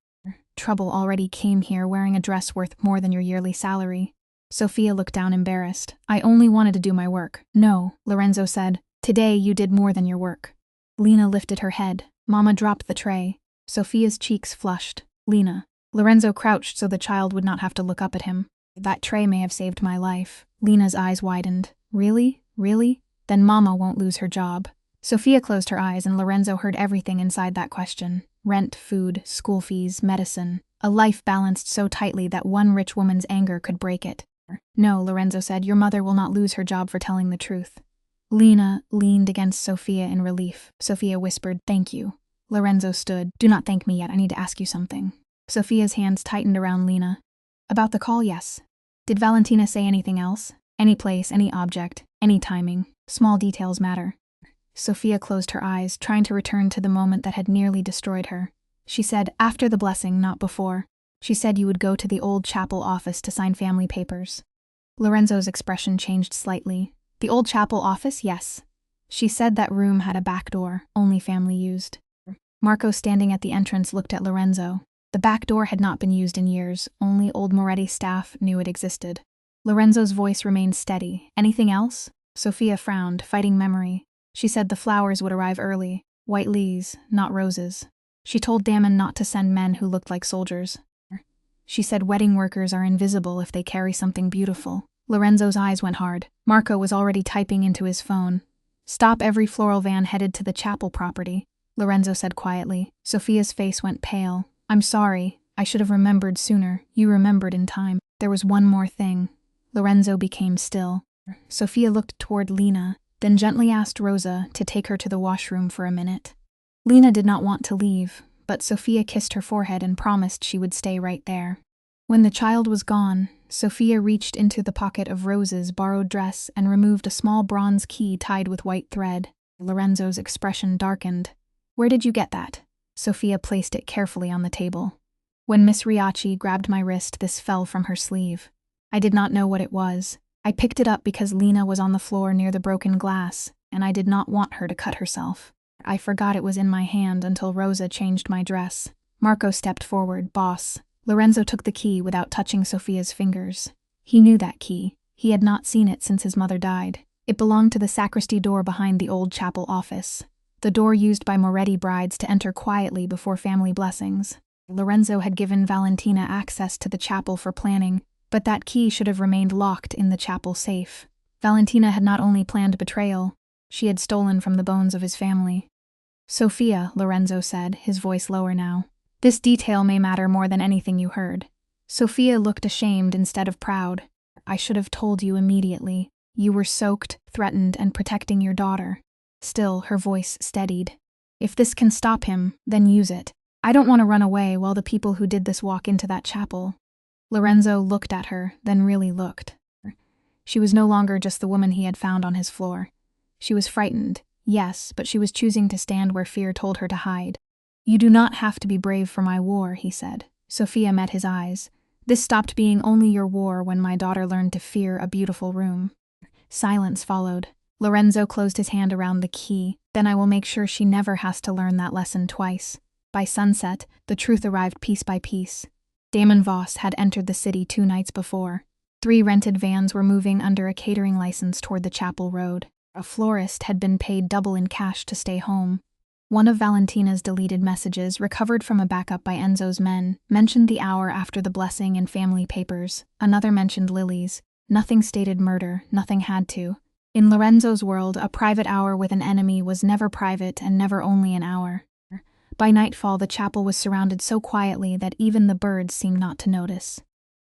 Trouble already came here wearing a dress worth more than your yearly salary. Sophia looked down embarrassed. I only wanted to do my work. No, Lorenzo said. Today you did more than your work. Lena lifted her head. Mama dropped the tray. Sophia's cheeks flushed. Lena. Lorenzo crouched so the child would not have to look up at him. That tray may have saved my life. Lena's eyes widened. Really? Really? Then Mama won't lose her job. Sophia closed her eyes and Lorenzo heard everything inside that question. Rent, food, school fees, medicine. A life balanced so tightly that one rich woman's anger could break it. No, Lorenzo said, your mother will not lose her job for telling the truth. Lena leaned against Sophia in relief. Sophia whispered, thank you. Lorenzo stood. Do not thank me yet, I need to ask you something. Sophia's hands tightened around Lena. About the call, yes. Did Valentina say anything else? Any place, any object, any timing. Small details matter. Sophia closed her eyes, trying to return to the moment that had nearly destroyed her. She said, after the blessing, not before. She said you would go to the old chapel office to sign family papers. Lorenzo's expression changed slightly. The old chapel office, yes. She said that room had a back door, only family used. Marco, standing at the entrance, looked at Lorenzo. The back door had not been used in years, only old Moretti staff knew it existed. Lorenzo's voice remained steady. Anything else? Sophia frowned, fighting memory. She said the flowers would arrive early. White lilies, not roses. She told Damon not to send men who looked like soldiers. She said wedding workers are invisible if they carry something beautiful. Lorenzo's eyes went hard. Marco was already typing into his phone. Stop every floral van headed to the chapel property, Lorenzo said quietly. Sophia's face went pale. I'm sorry. I should have remembered sooner. You remembered in time. There was one more thing. Lorenzo became still. Sophia looked toward Lena, then gently asked Rosa to take her to the washroom for a minute. Lena did not want to leave, but Sophia kissed her forehead and promised she would stay right there. When the child was gone, Sophia reached into the pocket of Rose's borrowed dress and removed a small bronze key tied with white thread. Lorenzo's expression darkened. "Where did you get that?" Sophia placed it carefully on the table. When Miss Riachi grabbed my wrist, this fell from her sleeve. I did not know what it was. I picked it up because Lena was on the floor near the broken glass, and I did not want her to cut herself. I forgot it was in my hand until Rosa changed my dress. Marco stepped forward. "Boss." Lorenzo took the key without touching Sophia's fingers. He knew that key. He had not seen it since his mother died. It belonged to the sacristy door behind the old chapel office, the door used by Moretti brides to enter quietly before family blessings. Lorenzo had given Valentina access to the chapel for planning, but that key should have remained locked in the chapel safe. Valentina had not only planned betrayal, she had stolen from the bones of his family. "Sophia," Lorenzo said, his voice lower now. "This detail may matter more than anything you heard." Sophia looked ashamed instead of proud. "I should have told you immediately. You were soaked, threatened, and protecting your daughter." Still, her voice steadied. "If this can stop him, then use it. I don't want to run away while the people who did this walk into that chapel." Lorenzo looked at her, then really looked. She was no longer just the woman he had found on his floor. She was frightened, yes, but she was choosing to stand where fear told her to hide. "You do not have to be brave for my war," he said. Sophia met his eyes. "This stopped being only your war when my daughter learned to fear a beautiful room." Silence followed. Lorenzo closed his hand around the key. "Then I will make sure she never has to learn that lesson twice." By sunset, the truth arrived piece by piece. Damon Voss had entered the city 2 nights before. 3 rented vans were moving under a catering license toward the chapel road. A florist had been paid double in cash to stay home. One of Valentina's deleted messages, recovered from a backup by Enzo's men, mentioned the hour after the blessing in family papers. Another mentioned Lily's. Nothing stated murder, nothing had to. In Lorenzo's world, a private hour with an enemy was never private and never only an hour. By nightfall, the chapel was surrounded so quietly that even the birds seemed not to notice.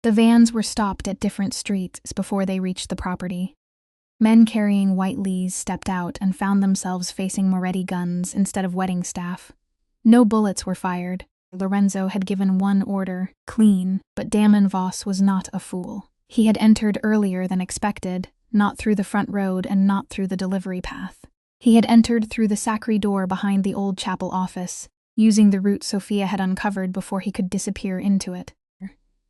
The vans were stopped at different streets before they reached the property. Men carrying white lees stepped out and found themselves facing Moretti guns instead of wedding staff. No bullets were fired. Lorenzo had given one order, clean, but Damon Voss was not a fool. He had entered earlier than expected, not through the front road and not through the delivery path. He had entered through the sacristy door behind the old chapel office, using the route Sophia had uncovered before he could disappear into it.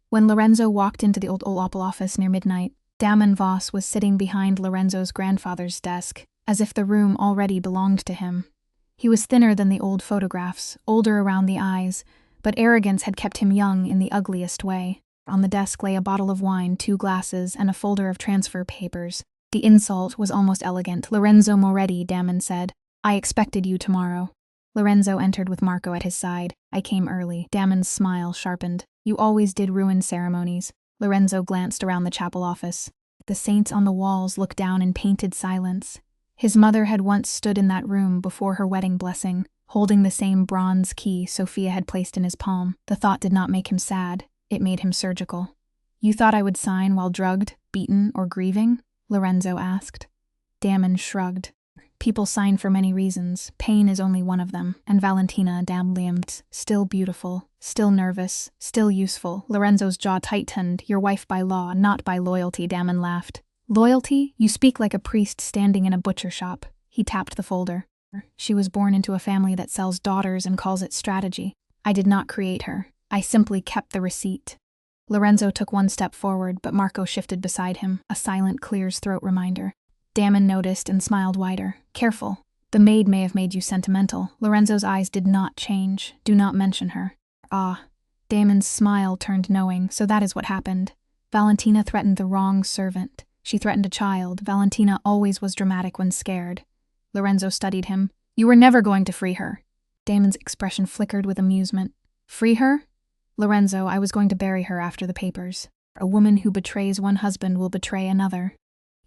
When Lorenzo walked into the old chapel office near midnight, Damon Voss was sitting behind Lorenzo's grandfather's desk, as if the room already belonged to him. He was thinner than the old photographs, older around the eyes, but arrogance had kept him young in the ugliest way. On the desk lay a bottle of wine, 2 glasses, and a folder of transfer papers. The insult was almost elegant. "Lorenzo Moretti," Damon said. "I expected you tomorrow." Lorenzo entered with Marco at his side. "I came early." Damon's smile sharpened. "You always did ruin ceremonies." Lorenzo glanced around the chapel office. The saints on the walls looked down in painted silence. His mother had once stood in that room before her wedding blessing, holding the same bronze key Sophia had placed in his palm. The thought did not make him sad. It made him surgical. "You thought I would sign while drugged, beaten, or grieving?" Lorenzo asked. Damon shrugged. "People sign for many reasons. Pain is only one of them." And Valentina, damned, still beautiful, still nervous, still useful. Lorenzo's jaw tightened. "Your wife by law, not by loyalty," Damon laughed. "Loyalty? You speak like a priest standing in a butcher shop." He tapped the folder. "She was born into a family that sells daughters and calls it strategy. I did not create her. I simply kept the receipt." Lorenzo took 1 step forward, but Marco shifted beside him, a silent clears throat reminder. Damon noticed and smiled wider. "Careful. The maid may have made you sentimental." Lorenzo's eyes did not change. "Do not mention her." "Ah." Damon's smile turned knowing. "So that is what happened. Valentina threatened the wrong servant. She threatened a child. Valentina always was dramatic when scared." Lorenzo studied him. "You were never going to free her." Damon's expression flickered with amusement. "Free her?" "Lorenzo, I was going to bury her after the papers. A woman who betrays one husband will betray another.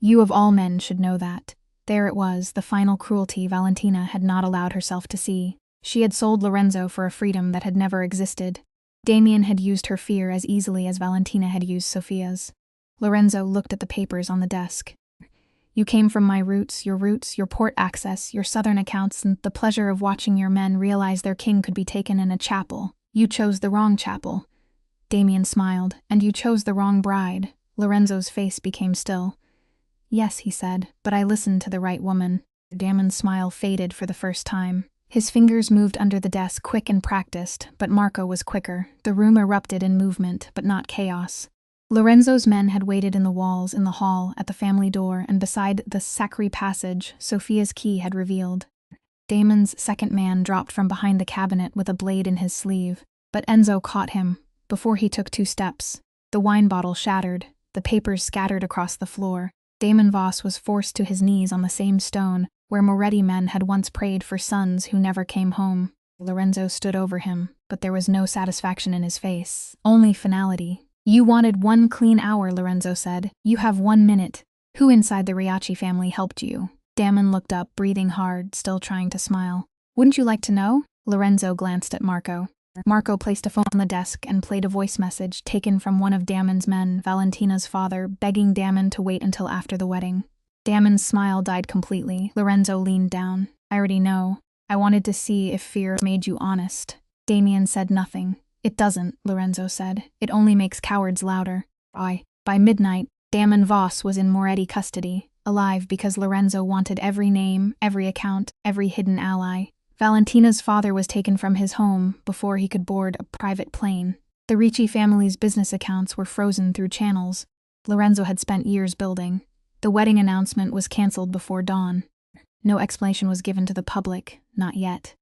You of all men should know that." There it was, the final cruelty Valentina had not allowed herself to see. She had sold Lorenzo for a freedom that had never existed. Damien had used her fear as easily as Valentina had used Sophia's. Lorenzo looked at the papers on the desk. You came from my roots, your port access, your southern accounts, and the pleasure of watching your men realize their king could be taken in a chapel. You chose the wrong chapel." Damien smiled. "And you chose the wrong bride." Lorenzo's face became still. "Yes," he said, "but I listened to the right woman." Damien's smile faded for the first time. His fingers moved under the desk, quick and practiced, but Marco was quicker. The room erupted in movement, but not chaos. Lorenzo's men had waited in the walls, in the hall, at the family door, and beside the sacred passage Sophia's key had revealed. Damon's second man dropped from behind the cabinet with a blade in his sleeve, but Enzo caught him before he took 2 steps. The wine bottle shattered, the papers scattered across the floor. Damon Voss was forced to his knees on the same stone where Moretti men had once prayed for sons who never came home. Lorenzo stood over him, but there was no satisfaction in his face, only finality. "You wanted 1 clean hour," Lorenzo said. "You have 1 minute. Who inside the Riachi family helped you?" Damon looked up, breathing hard, still trying to smile. "Wouldn't you like to know?" Lorenzo glanced at Marco. Marco placed a phone on the desk and played a voice message taken from one of Damon's men, Valentina's father, begging Damon to wait until after the wedding. Damon's smile died completely. Lorenzo leaned down. "I already know. I wanted to see if fear made you honest." Damien said nothing. "It doesn't," Lorenzo said. "It only makes cowards louder." By midnight, Damon Voss was in Moretti custody, alive because Lorenzo wanted every name, every account, every hidden ally. Valentina's father was taken from his home before he could board a private plane. The Ricci family's business accounts were frozen through channels Lorenzo had spent years building. The wedding announcement was cancelled before dawn. No explanation was given to the public, not yet.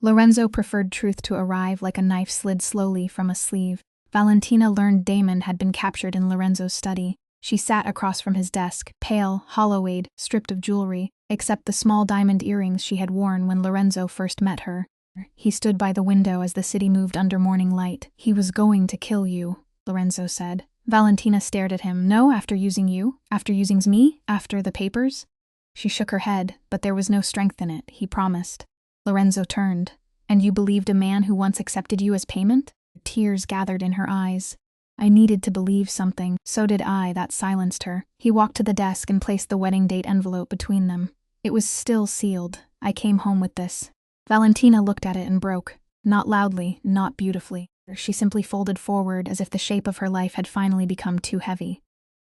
Lorenzo preferred truth to arrive like a knife slid slowly from a sleeve. Valentina learned Damon had been captured in Lorenzo's study. She sat across from his desk, pale, hollow-eyed, stripped of jewelry, except the small diamond earrings she had worn when Lorenzo first met her. He stood by the window as the city moved under morning light. "He was going to kill you," Lorenzo said. Valentina stared at him. "No, after using you? After using me? After the papers?" She shook her head, but there was no strength in it, he promised. Lorenzo turned. "And you believed a man who once accepted you as payment?" Tears gathered in her eyes. "I needed to believe something. So did I," that silenced her. He walked to the desk and placed the wedding date envelope between them. It was still sealed. "I came home with this." Valentina looked at it and broke. Not loudly, not beautifully. She simply folded forward as if the shape of her life had finally become too heavy.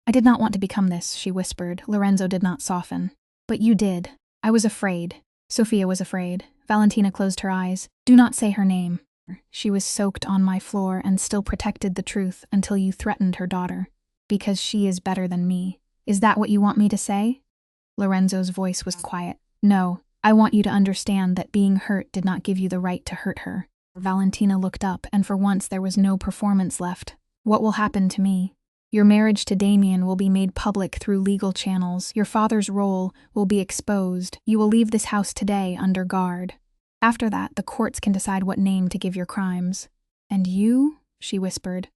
"I did not want to become this," she whispered. Lorenzo did not soften. "But you did. I was afraid." Sophia was afraid. Valentina closed her eyes. "Do not say her name." "She was soaked on my floor and still protected the truth until you threatened her daughter. Because she is better than me. Is that what you want me to say?" Lorenzo's voice was quiet. "No, I want you to understand that being hurt did not give you the right to hurt her." Valentina looked up, and for once there was no performance left. "What will happen to me?" "Your marriage to Damien will be made public through legal channels. Your father's role will be exposed. You will leave this house today under guard. After that, the courts can decide what name to give your crimes." "And you?" she whispered.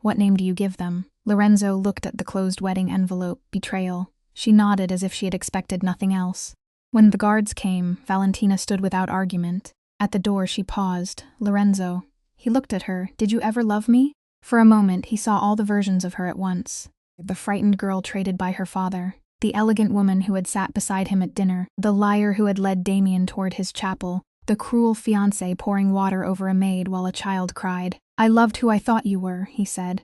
"What name do you give them?" Lorenzo looked at the closed wedding envelope. "Betrayal." She nodded as if she had expected nothing else. When the guards came, Valentina stood without argument. At the door she paused. "Lorenzo." He looked at her. "Did you ever love me?" For a moment he saw all the versions of her at once. The frightened girl traded by her father, the elegant woman who had sat beside him at dinner, the liar who had led Damien toward his chapel, the cruel fiancé pouring water over a maid while a child cried. "I loved who I thought you were," he said.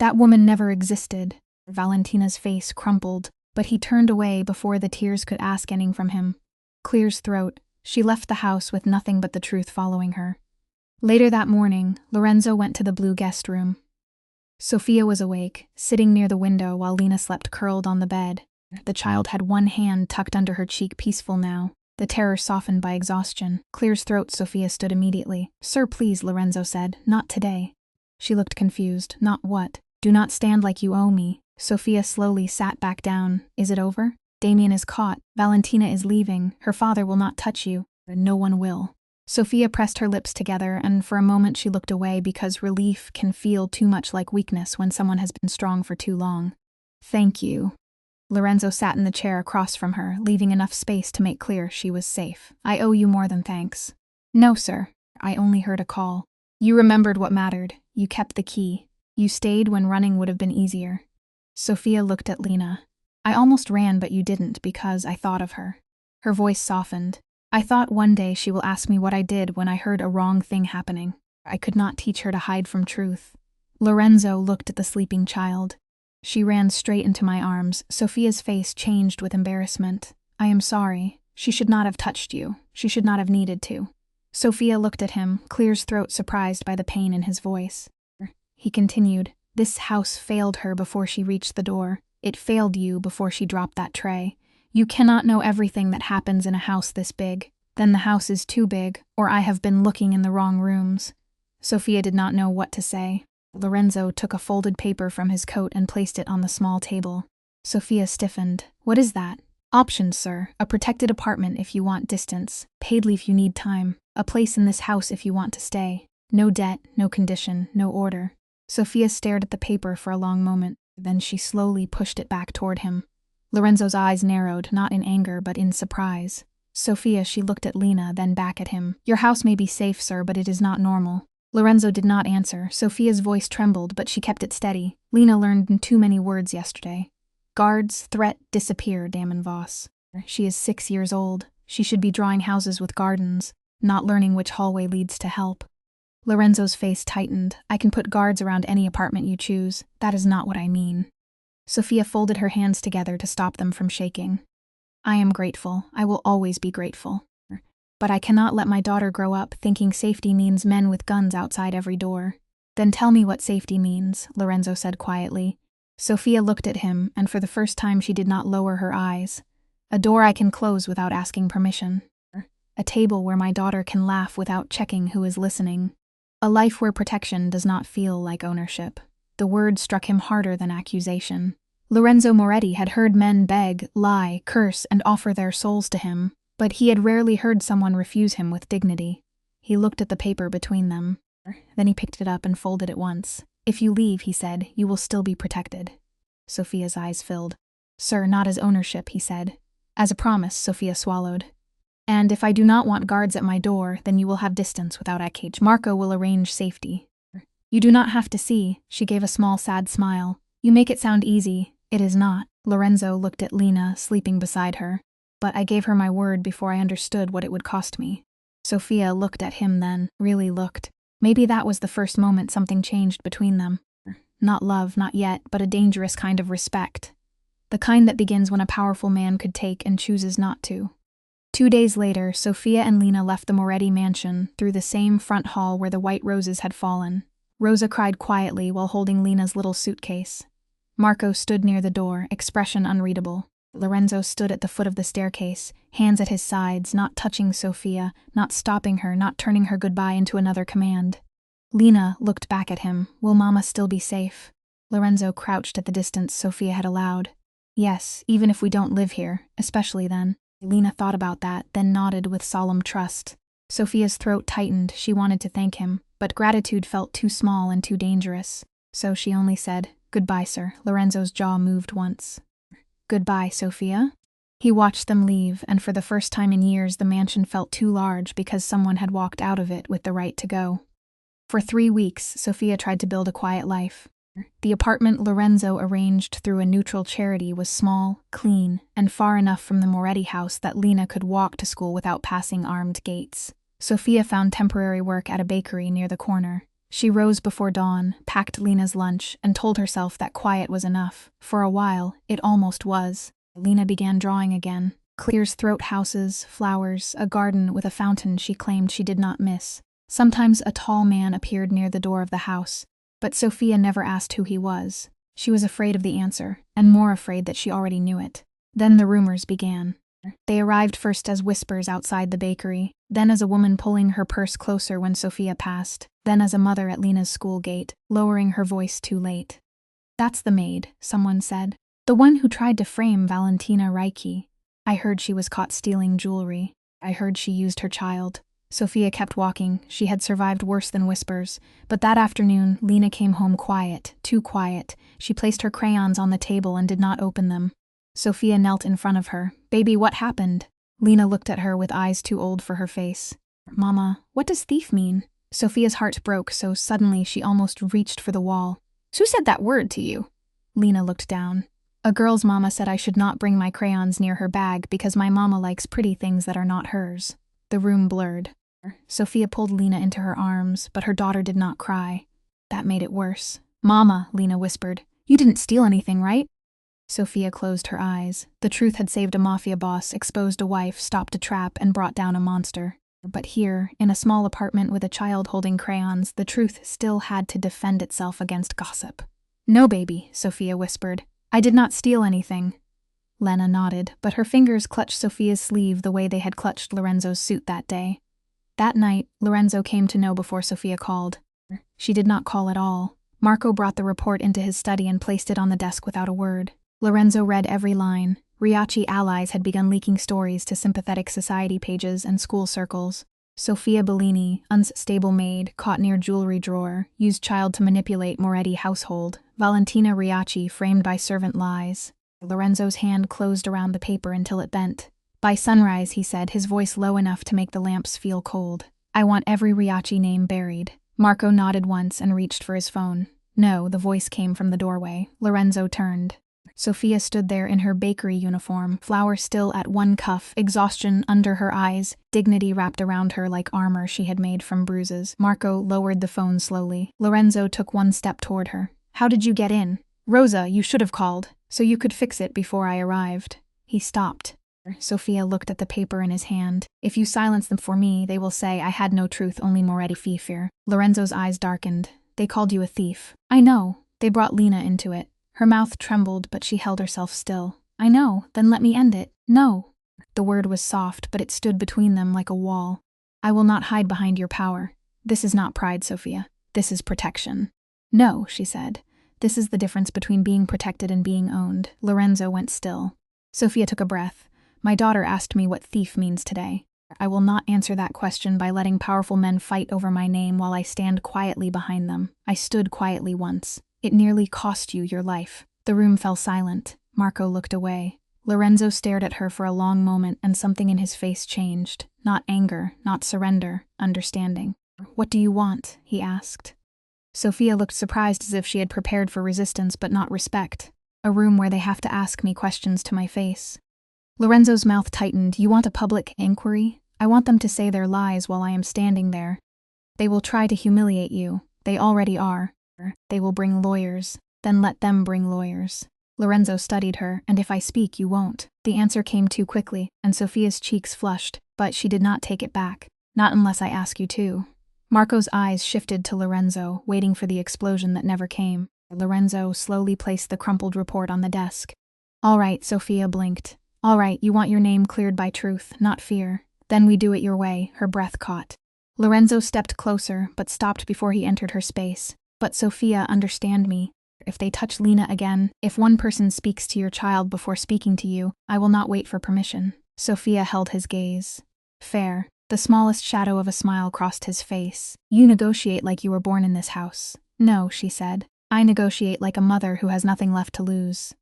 "That woman never existed." Valentina's face crumpled, but he turned away before the tears could ask anything from him. Clear's throat. She left the house with nothing but the truth following her. Later that morning, Lorenzo went to the blue guest room. Sophia was awake, sitting near the window while Lena slept curled on the bed. The child had one hand tucked under her cheek, peaceful now, the terror softened by exhaustion. Clear's throat. Sophia stood immediately. "Sir, please," Lorenzo said. "Not today." She looked confused. "Not what?" "Do not stand like you owe me." Sophia slowly sat back down. "Is it over?" "Damien is caught. Valentina is leaving. Her father will not touch you. No one will." Sophia pressed her lips together, and for a moment she looked away because relief can feel too much like weakness when someone has been strong for too long. "Thank you." Lorenzo sat in the chair across from her, leaving enough space to make clear she was safe. "I owe you more than thanks." "No, sir. I only heard a call." "You remembered what mattered. You kept the key. You stayed when running would have been easier." Sophia looked at Lena. I almost ran, but you didn't because I thought of her. Her voice softened. I thought one day she will ask me what I did when I heard a wrong thing happening. I could not teach her to hide from truth. Lorenzo looked at the sleeping child. She ran straight into my arms. Sophia's face changed with embarrassment. I am sorry. She should not have touched you. She should not have needed to. Sophia looked at him, Clear's throat surprised by the pain in his voice. He continued, This house failed her before she reached the door. It failed you before she dropped that tray. You cannot know everything that happens in a house this big. Then the house is too big, or I have been looking in the wrong rooms. Sophia did not know what to say. Lorenzo took a folded paper from his coat and placed it on the small table. Sophia stiffened. What is that? Options, sir. A protected apartment if you want distance. Paid leave if you need time. A place in this house if you want to stay. No debt, no condition, no order. Sophia stared at the paper for a long moment. Then she slowly pushed it back toward him. Lorenzo's eyes narrowed, not in anger but in surprise. Sophia, she looked at Lena, then back at him. Your house may be safe, sir, but it is not normal. Lorenzo did not answer. Sophia's voice trembled, but she kept it steady. Lena learned too many words yesterday. Guards, threat, disappear, Damon Voss. She is 6 years old. She should be drawing houses with gardens, not learning which hallway leads to help. Lorenzo's face tightened. I can put guards around any apartment you choose. That is not what I mean. Sophia folded her hands together to stop them from shaking. I am grateful. I will always be grateful. But I cannot let my daughter grow up thinking safety means men with guns outside every door. Then tell me what safety means, Lorenzo said quietly. Sophia looked at him, and for the first time she did not lower her eyes. A door I can close without asking permission. A table where my daughter can laugh without checking who is listening. A life where protection does not feel like ownership. The word struck him harder than accusation. Lorenzo Moretti had heard men beg, lie, curse, and offer their souls to him, but he had rarely heard someone refuse him with dignity. He looked at the paper between them. Then he picked it up and folded it once. If you leave, he said, you will still be protected. Sophia's eyes filled. Sir, not as ownership, he said. As a promise, Sophia swallowed. And if I do not want guards at my door, then you will have distance without a cage. Marco will arrange safety. You do not have to see, she gave a small sad smile. You make it sound easy. It is not. Lorenzo looked at Lena, sleeping beside her. But I gave her my word before I understood what it would cost me. Sophia looked at him then, really looked. Maybe that was the first moment something changed between them. Not love, not yet, but a dangerous kind of respect. The kind that begins when a powerful man could take and chooses not to. 2 days later, Sophia and Lena left the Moretti mansion through the same front hall where the white roses had fallen. Rosa cried quietly while holding Lena's little suitcase. Marco stood near the door, expression unreadable. Lorenzo stood at the foot of the staircase, hands at his sides, not touching Sophia, not stopping her, not turning her goodbye into another command. Lena looked back at him. Will Mama still be safe? Lorenzo crouched at the distance Sophia had allowed. Yes, even if we don't live here, especially then. Lena thought about that, then nodded with solemn trust. Sophia's throat tightened. She wanted to thank him, but gratitude felt too small and too dangerous. So she only said, Goodbye, sir. Lorenzo's jaw moved once. Goodbye, Sophia. He watched them leave, and for the first time in years the mansion felt too large because someone had walked out of it with the right to go. For 3 weeks, Sophia tried to build a quiet life. The apartment Lorenzo arranged through a neutral charity was small, clean, and far enough from the Moretti house that Lena could walk to school without passing armed gates. Sophia found temporary work at a bakery near the corner. She rose before dawn, packed Lena's lunch, and told herself that quiet was enough. For a while, it almost was. Lena began drawing again. Clear's throat houses, flowers, a garden with a fountain she claimed she did not miss. Sometimes a tall man appeared near the door of the house, but Sophia never asked who he was. She was afraid of the answer, and more afraid that she already knew it. Then the rumors began. They arrived first as whispers outside the bakery, then as a woman pulling her purse closer when Sophia passed, then as a mother at Lena's school gate, lowering her voice too late. That's the maid, someone said. The one who tried to frame Valentina Reiki. I heard she was caught stealing jewelry. I heard she used her child. Sophia kept walking. She had survived worse than whispers. But that afternoon, Lena came home quiet, too quiet. She placed her crayons on the table and did not open them. Sophia knelt in front of her. Baby, what happened? Lena looked at her with eyes too old for her face. Mama, what does thief mean? Sophia's heart broke so suddenly she almost reached for the wall. Who said that word to you? Lena looked down. A girl's mama said I should not bring my crayons near her bag because my mama likes pretty things that are not hers. The room blurred. Sophia pulled Lena into her arms, but her daughter did not cry. That made it worse. Mama, Lena whispered, you didn't steal anything, right? Sophia closed her eyes. The truth had saved a mafia boss, exposed a wife, stopped a trap, and brought down a monster. But here, in a small apartment with a child holding crayons, the truth still had to defend itself against gossip. No, baby, Sophia whispered. I did not steal anything. Lena nodded, but her fingers clutched Sophia's sleeve the way they had clutched Lorenzo's suit that day. That night, Lorenzo came to know before Sophia called. She did not call at all. Marco brought the report into his study and placed it on the desk without a word. Lorenzo read every line. Riachi allies had begun leaking stories to sympathetic society pages and school circles. Sofia Bellini, unstable maid, caught near jewelry drawer, used child to manipulate Moretti household. Valentina Riachi framed by servant lies. Lorenzo's hand closed around the paper until it bent. By sunrise, he said, his voice low enough to make the lamps feel cold. I want every Riachi name buried. Marco nodded once and reached for his phone. No, the voice came from the doorway. Lorenzo turned. Sophia stood there in her bakery uniform, flour still at one cuff, exhaustion under her eyes, dignity wrapped around her like armor she had made from bruises. Marco lowered the phone slowly. Lorenzo took one step toward her. How did you get in? Rosa, you should have called, so you could fix it before I arrived. He stopped. Sophia looked at the paper in his hand. If you silence them for me, they will say I had no truth, only Moretti fear. Lorenzo's eyes darkened. They called you a thief. I know. They brought Lena into it. Her mouth trembled, but she held herself still. I know, then let me end it. No. The word was soft, but it stood between them like a wall. I will not hide behind your power. This is not pride, Sophia. This is protection. No, she said. This is the difference between being protected and being owned. Lorenzo went still. Sophia took a breath. My daughter asked me what thief means today. I will not answer that question by letting powerful men fight over my name while I stand quietly behind them. I stood quietly once. It nearly cost you your life. The room fell silent. Marco looked away. Lorenzo stared at her for a long moment, and something in his face changed. Not anger, not surrender, understanding. What do you want? He asked. Sophia looked surprised, as if she had prepared for resistance but not respect. A room where they have to ask me questions to my face. Lorenzo's mouth tightened. You want a public inquiry? I want them to say their lies while I am standing there. They will try to humiliate you. They already are. They will bring lawyers. Then let them bring lawyers. Lorenzo studied her, and if I speak, you won't. The answer came too quickly, and Sophia's cheeks flushed, but she did not take it back. Not unless I ask you to. Marco's eyes shifted to Lorenzo, waiting for the explosion that never came. Lorenzo slowly placed the crumpled report on the desk. All right, Sophia blinked. All right, you want your name cleared by truth, not fear. Then we do it your way, her breath caught. Lorenzo stepped closer, but stopped before he entered her space. But Sophia, understand me. If they touch Lena again, if one person speaks to your child before speaking to you, I will not wait for permission. Sophia held his gaze. Fair. The smallest shadow of a smile crossed his face. You negotiate like you were born in this house. No, she said. I negotiate like a mother who has nothing left to lose.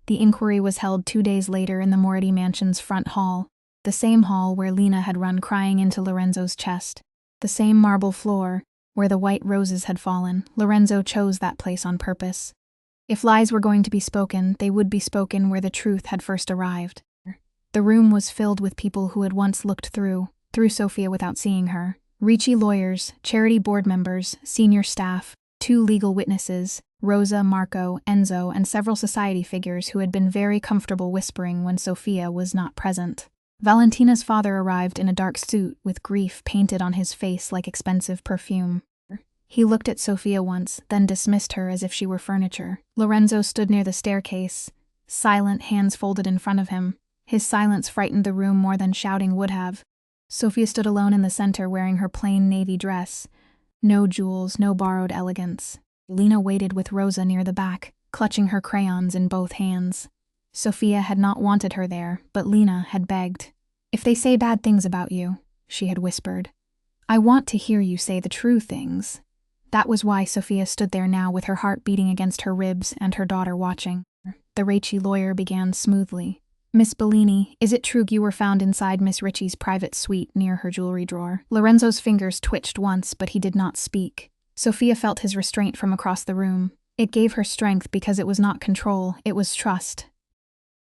The inquiry was held 2 days later in the Moretti mansion's front hall. The same hall where Lena had run crying into Lorenzo's chest. The same marble floor where the white roses had fallen. Lorenzo chose that place on purpose. If lies were going to be spoken, they would be spoken where the truth had first arrived. The room was filled with people who had once looked through Sophia without seeing her. Ricci lawyers, charity board members, senior staff, 2 legal witnesses, Rosa, Marco, Enzo, and several society figures who had been very comfortable whispering when Sophia was not present. Valentina's father arrived in a dark suit with grief painted on his face like expensive perfume. He looked at Sophia once, then dismissed her as if she were furniture. Lorenzo stood near the staircase, silent, hands folded in front of him. His silence frightened the room more than shouting would have. Sophia stood alone in the center wearing her plain navy dress. No jewels, no borrowed elegance. Lena waited with Rosa near the back, clutching her crayons in both hands. Sophia had not wanted her there, but Lena had begged. If they say bad things about you, she had whispered, I want to hear you say the true things. That was why Sophia stood there now with her heart beating against her ribs and her daughter watching. The Ricci lawyer began smoothly. Miss Bellini, is it true you were found inside Miss Ricci's private suite near her jewelry drawer? Lorenzo's fingers twitched once, but he did not speak. Sophia felt his restraint from across the room. It gave her strength because it was not control, it was trust.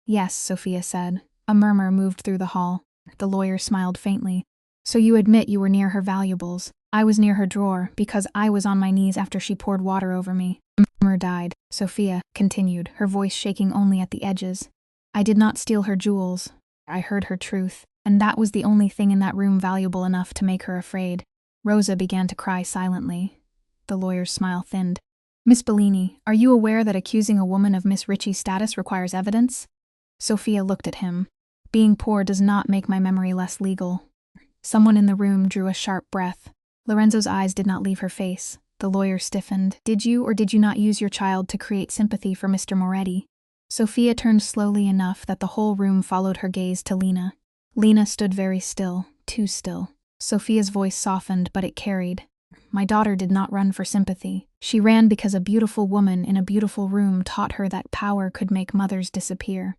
Yes, Sophia said. A murmur moved through the hall. The lawyer smiled faintly. So you admit you were near her valuables. I was near her drawer because I was on my knees after she poured water over me. The murmur died. Sophia continued, her voice shaking only at the edges. I did not steal her jewels. I heard her truth, and that was the only thing in that room valuable enough to make her afraid. Rosa began to cry silently. The lawyer's smile thinned. Miss Bellini, are you aware that accusing a woman of Miss Ritchie's status requires evidence? Sophia looked at him. Being poor does not make my memory less legal. Someone in the room drew a sharp breath. Lorenzo's eyes did not leave her face. The lawyer stiffened. Did you or did you not use your child to create sympathy for Mr. Moretti? Sophia turned slowly enough that the whole room followed her gaze to Lena. Lena stood very still, too still. Sophia's voice softened, but it carried. My daughter did not run for sympathy. She ran because a beautiful woman in a beautiful room taught her that power could make mothers disappear.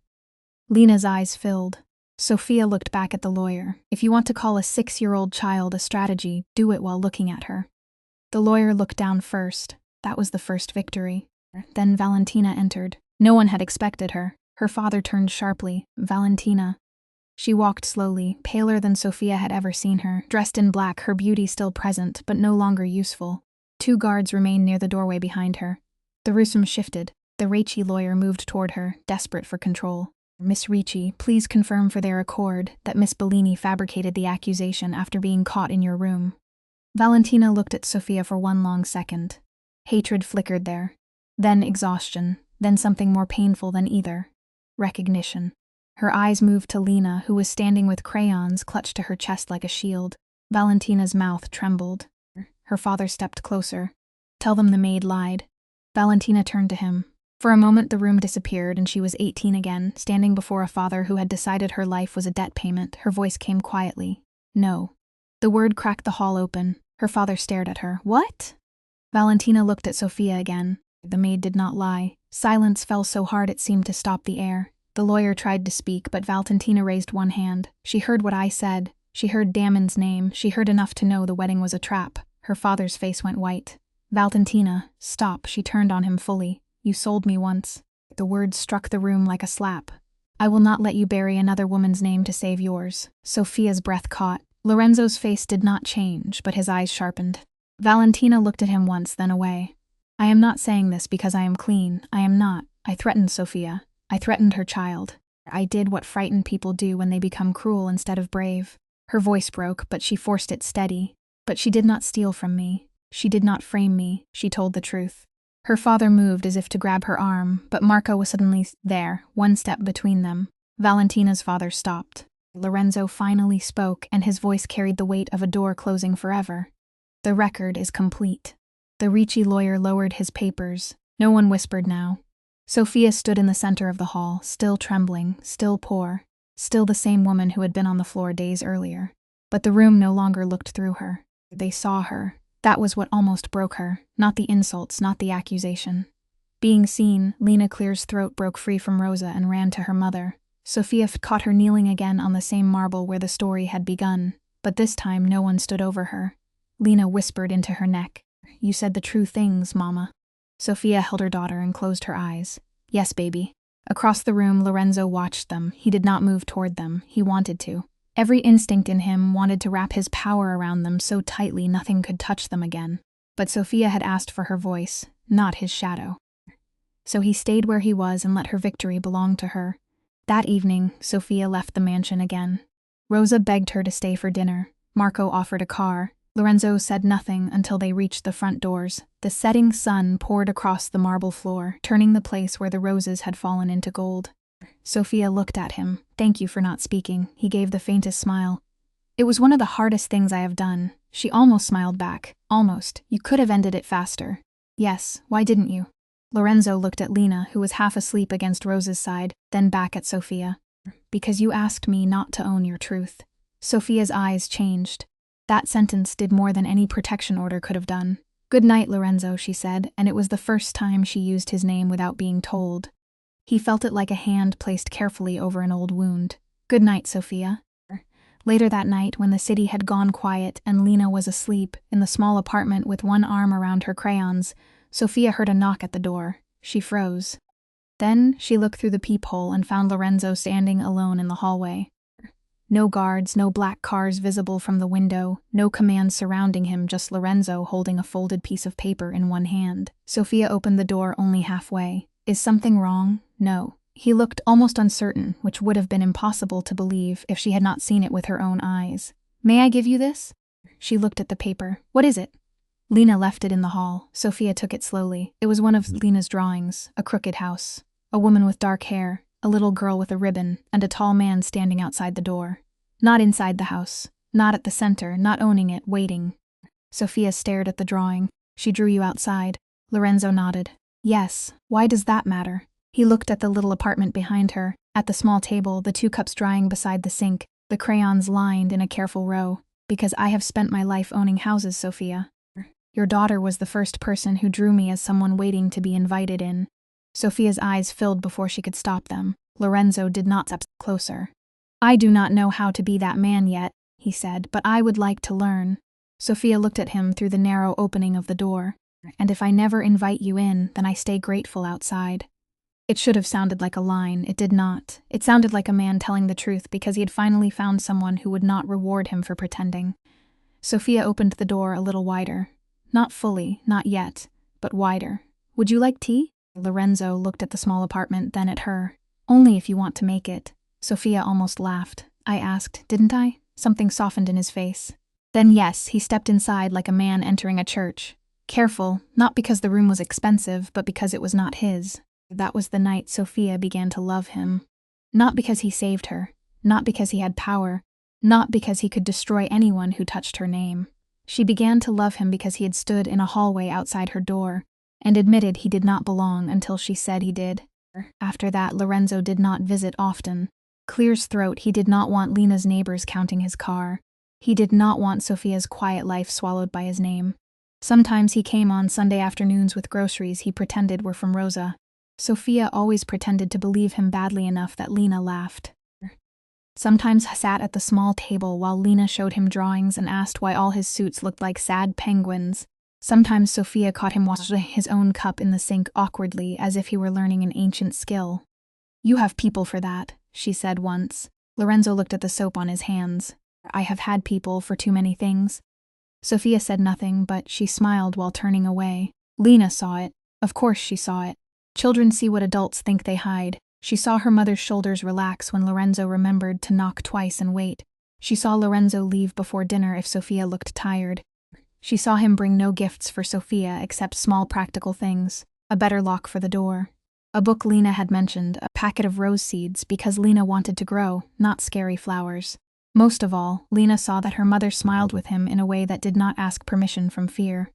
Lena's eyes filled. Sophia looked back at the lawyer. If you want to call a 6-year-old child a strategy, do it while looking at her. The lawyer looked down first. That was the first victory. Then Valentina entered. No one had expected her. Her father turned sharply. Valentina. She walked slowly, paler than Sophia had ever seen her, dressed in black, her beauty still present, but no longer useful. 2 guards remained near the doorway behind her. The room shifted. The Ricci lawyer moved toward her, desperate for control. Miss Ricci, please confirm for their accord that Miss Bellini fabricated the accusation after being caught in your room. Valentina looked at Sophia for one long second. Hatred flickered there. Then exhaustion. Then something more painful than either. Recognition. Her eyes moved to Lena, who was standing with crayons clutched to her chest like a shield. Valentina's mouth trembled. Her father stepped closer. Tell them the maid lied. Valentina turned to him. For a moment the room disappeared and she was 18 again, standing before a father who had decided her life was a debt payment. Her voice came quietly. No. The word cracked the hall open. Her father stared at her. What? Valentina looked at Sophia again. The maid did not lie. Silence fell so hard it seemed to stop the air. The lawyer tried to speak, but Valentina raised one hand. She heard what I said. She heard Damon's name. She heard enough to know the wedding was a trap. Her father's face went white. Valentina, stop. She turned on him fully. You sold me once. The words struck the room like a slap. I will not let you bury another woman's name to save yours. Sophia's breath caught. Lorenzo's face did not change, but his eyes sharpened. Valentina looked at him once, then away. I am not saying this because I am clean. I am not. I threatened Sophia. I threatened her child. I did what frightened people do when they become cruel instead of brave. Her voice broke, but she forced it steady. But she did not steal from me. She did not frame me. She told the truth. Her father moved as if to grab her arm, but Marco was suddenly there, one step between them. Valentina's father stopped. Lorenzo finally spoke, and his voice carried the weight of a door closing forever. The record is complete. The Ricci lawyer lowered his papers. No one whispered now. Sophia stood in the center of the hall, still trembling, still poor, still the same woman who had been on the floor days earlier. But the room no longer looked through her. They saw her. That was what almost broke her, not the insults, not the accusation. Being seen, Lena Clear's throat broke free from Rosa and ran to her mother. Sophia caught her kneeling again on the same marble where the story had begun, but this time no one stood over her. Lena whispered into her neck. You said the true things, Mama. Sophia held her daughter and closed her eyes. Yes, baby. Across the room, Lorenzo watched them. He did not move toward them. He wanted to. Every instinct in him wanted to wrap his power around them so tightly nothing could touch them again. But Sophia had asked for her voice, not his shadow. So he stayed where he was and let her victory belong to her. That evening, Sophia left the mansion again. Rosa begged her to stay for dinner. Marco offered a car. Lorenzo said nothing until they reached the front doors. The setting sun poured across the marble floor, turning the place where the roses had fallen into gold. Sophia looked at him. Thank you for not speaking. He gave the faintest smile. It was one of the hardest things I have done. She almost smiled back. Almost. You could have ended it faster. Yes, why didn't you? Lorenzo looked at Lena, who was half asleep against Rosa's side, then back at Sophia. Because you asked me not to own your truth. Sophia's eyes changed. That sentence did more than any protection order could have done. Good night, Lorenzo, she said, and it was the first time she used his name without being told. He felt it like a hand placed carefully over an old wound. Good night, Sophia. Later that night, when the city had gone quiet and Lena was asleep in the small apartment with one arm around her crayons, Sophia heard a knock at the door. She froze. Then she looked through the peephole and found Lorenzo standing alone in the hallway. No guards, no black cars visible from the window, no commands surrounding him, just Lorenzo holding a folded piece of paper in one hand. Sophia opened the door only halfway. Is something wrong? No. He looked almost uncertain, which would have been impossible to believe if she had not seen it with her own eyes. May I give you this? She looked at the paper. What is it? Lena left it in the hall. Sophia took it slowly. It was one of Lena's drawings, a crooked house, a woman with dark hair, a little girl with a ribbon, and a tall man standing outside the door. Not inside the house, not at the center, not owning it, waiting. Sophia stared at the drawing. She drew you outside. Lorenzo nodded. Yes, why does that matter? He looked at the little apartment behind her, at the small table, the 2 cups drying beside the sink, the crayons lined in a careful row. Because I have spent my life owning houses, Sophia. Your daughter was the first person who drew me as someone waiting to be invited in. Sophia's eyes filled before she could stop them. Lorenzo did not step closer. I do not know how to be that man yet, he said, but I would like to learn. Sophia looked at him through the narrow opening of the door. And if I never invite you in, then I stay grateful outside. It should have sounded like a line. It did not. It sounded like a man telling the truth because he had finally found someone who would not reward him for pretending. Sophia opened the door a little wider. Not fully, not yet, but wider. Would you like tea? Lorenzo looked at the small apartment, then at her. Only if you want to make it. Sophia almost laughed. I asked, didn't I? Something softened in his face. Then yes, he stepped inside like a man entering a church. Careful, not because the room was expensive, but because it was not his. That was the night Sophia began to love him. Not because he saved her, not because he had power, not because he could destroy anyone who touched her name. She began to love him because he had stood in a hallway outside her door, and admitted he did not belong until she said he did. After that, Lorenzo did not visit often. Clear's throat, he did not want Lena's neighbors counting his car. He did not want Sophia's quiet life swallowed by his name. Sometimes he came on Sunday afternoons with groceries he pretended were from Rosa. Sophia always pretended to believe him badly enough that Lena laughed. Sometimes sat at the small table while Lena showed him drawings and asked why all his suits looked like sad penguins. Sometimes Sophia caught him washing his own cup in the sink awkwardly as if he were learning an ancient skill. You have people for that, she said once. Lorenzo looked at the soap on his hands. I have had people for too many things. Sophia said nothing, but she smiled while turning away. Lena saw it. Of course she saw it. Children see what adults think they hide. She saw her mother's shoulders relax when Lorenzo remembered to knock twice and wait. She saw Lorenzo leave before dinner if Sophia looked tired. She saw him bring no gifts for Sophia except small practical things. A better lock for the door. A book Lena had mentioned, a packet of rose seeds because Lena wanted to grow, not scary flowers. Most of all, Lena saw that her mother smiled with him in a way that did not ask permission from fear.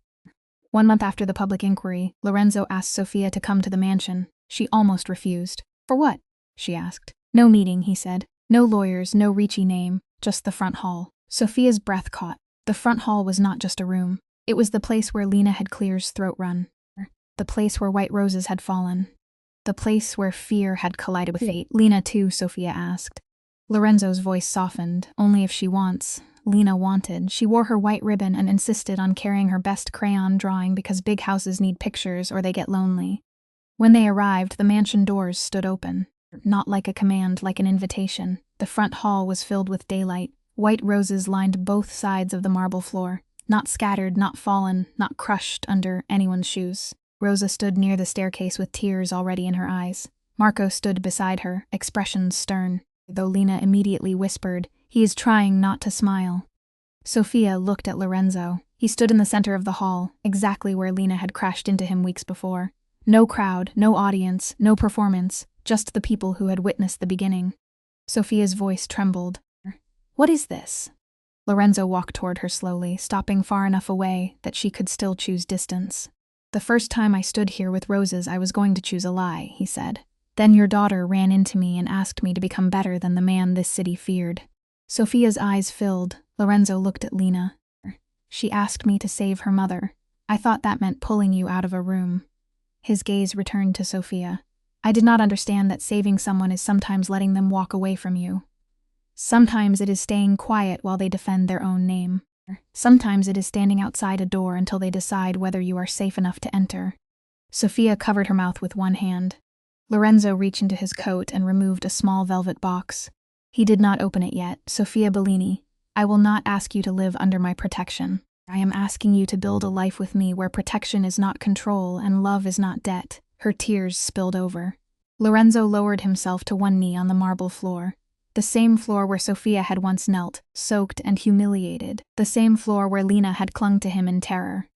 1 month after the public inquiry, Lorenzo asked Sophia to come to the mansion. She almost refused. For what? She asked. No meeting, he said. No lawyers, no Ricci name, just the front hall. Sophia's breath caught. The front hall was not just a room. It was the place where Lena had Clear's throat run. The place where white roses had fallen. The place where fear had collided with fate. Lena too, Sophia asked. Lorenzo's voice softened. Only if she wants. Lena wanted. She wore her white ribbon and insisted on carrying her best crayon drawing because big houses need pictures or they get lonely. When they arrived, the mansion doors stood open. Not like a command, like an invitation. The front hall was filled with daylight. White roses lined both sides of the marble floor. Not scattered, not fallen, not crushed under anyone's shoes. Rosa stood near the staircase with tears already in her eyes. Marco stood beside her, expressions stern. Though Lena immediately whispered, "He is trying not to smile." Sophia looked at Lorenzo. He stood in the center of the hall, exactly where Lena had crashed into him weeks before. No crowd, no audience, no performance, just the people who had witnessed the beginning. Sophia's voice trembled. What is this? Lorenzo walked toward her slowly, stopping far enough away that she could still choose distance. The first time I stood here with roses, I was going to choose a lie, he said. Then your daughter ran into me and asked me to become better than the man this city feared. Sophia's eyes filled. Lorenzo looked at Lena. She asked me to save her mother. I thought that meant pulling you out of a room. His gaze returned to Sophia. I did not understand that saving someone is sometimes letting them walk away from you. Sometimes it is staying quiet while they defend their own name. Sometimes it is standing outside a door until they decide whether you are safe enough to enter. Sophia covered her mouth with one hand. Lorenzo reached into his coat and removed a small velvet box. He did not open it yet. Sophia Bellini, I will not ask you to live under my protection. I am asking you to build a life with me where protection is not control and love is not debt. Her tears spilled over. Lorenzo lowered himself to one knee on the marble floor. The same floor where Sophia had once knelt, soaked and humiliated. The same floor where Lena had clung to him in terror.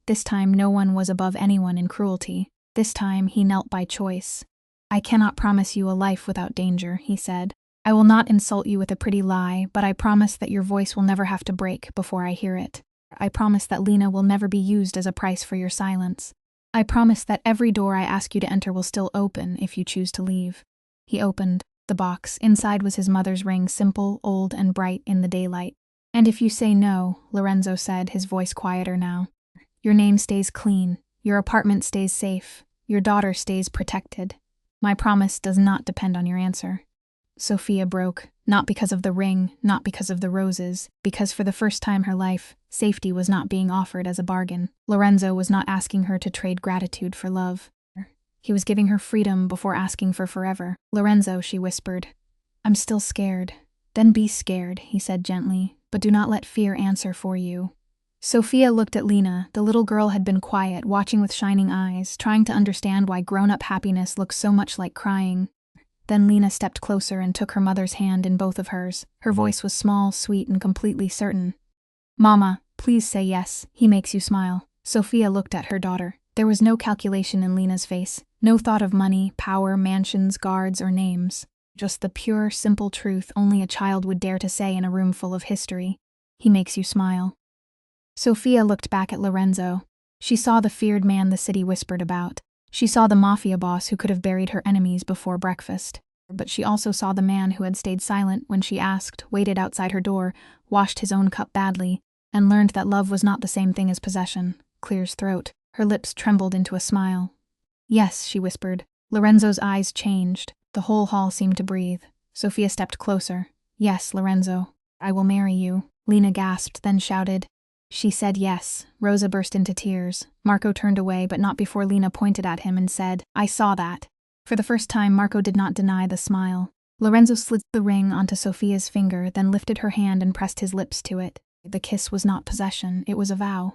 This time no one was above anyone in cruelty. This time he knelt by choice. I cannot promise you a life without danger, he said. I will not insult you with a pretty lie, but I promise that your voice will never have to break before I hear it. I promise that Lena will never be used as a price for your silence. I promise that every door I ask you to enter will still open if you choose to leave. He opened the box. Inside was his mother's ring, simple, old, and bright in the daylight. And if you say no, Lorenzo said, his voice quieter now, your name stays clean, your apartment stays safe, your daughter stays protected. My promise does not depend on your answer. Sophia broke, not because of the ring, not because of the roses, because for the first time in her life, safety was not being offered as a bargain. Lorenzo was not asking her to trade gratitude for love. He was giving her freedom before asking for forever. Lorenzo, she whispered, I'm still scared. Then be scared, he said gently, but do not let fear answer for you. Sophia looked at Lena. The little girl had been quiet, watching with shining eyes, trying to understand why grown-up happiness looked so much like crying. Then Lena stepped closer and took her mother's hand in both of hers. Her voice was small, sweet, and completely certain. Mama, please say yes. He makes you smile. Sophia looked at her daughter. There was no calculation in Lena's face. No thought of money, power, mansions, guards, or names. Just the pure, simple truth only a child would dare to say in a room full of history. He makes you smile. Sophia looked back at Lorenzo. She saw the feared man the city whispered about. She saw the Mafia boss who could have buried her enemies before breakfast. But she also saw the man who had stayed silent when she asked, waited outside her door, washed his own cup badly, and learned that love was not the same thing as possession. Clear's throat. Her lips trembled into a smile. Yes, she whispered. Lorenzo's eyes changed. The whole hall seemed to breathe. Sophia stepped closer. Yes, Lorenzo. I will marry you. Lena gasped, then shouted. She said yes. Rosa burst into tears. Marco turned away, but not before Lena pointed at him and said, I saw that. For the first time, Marco did not deny the smile. Lorenzo slid the ring onto Sophia's finger, then lifted her hand and pressed his lips to it. The kiss was not possession, it was a vow.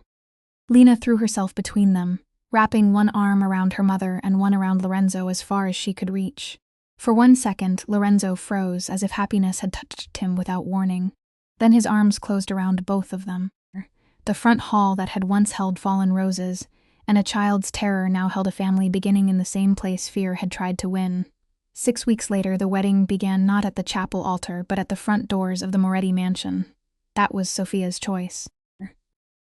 Lena threw herself between them, wrapping one arm around her mother and one around Lorenzo as far as she could reach. For 1 second, Lorenzo froze as if happiness had touched him without warning. Then his arms closed around both of them. The front hall that had once held fallen roses, and a child's terror now held a family beginning in the same place fear had tried to win. 6 weeks later, the wedding began not at the chapel altar, but at the front doors of the Moretti mansion. That was Sophia's choice.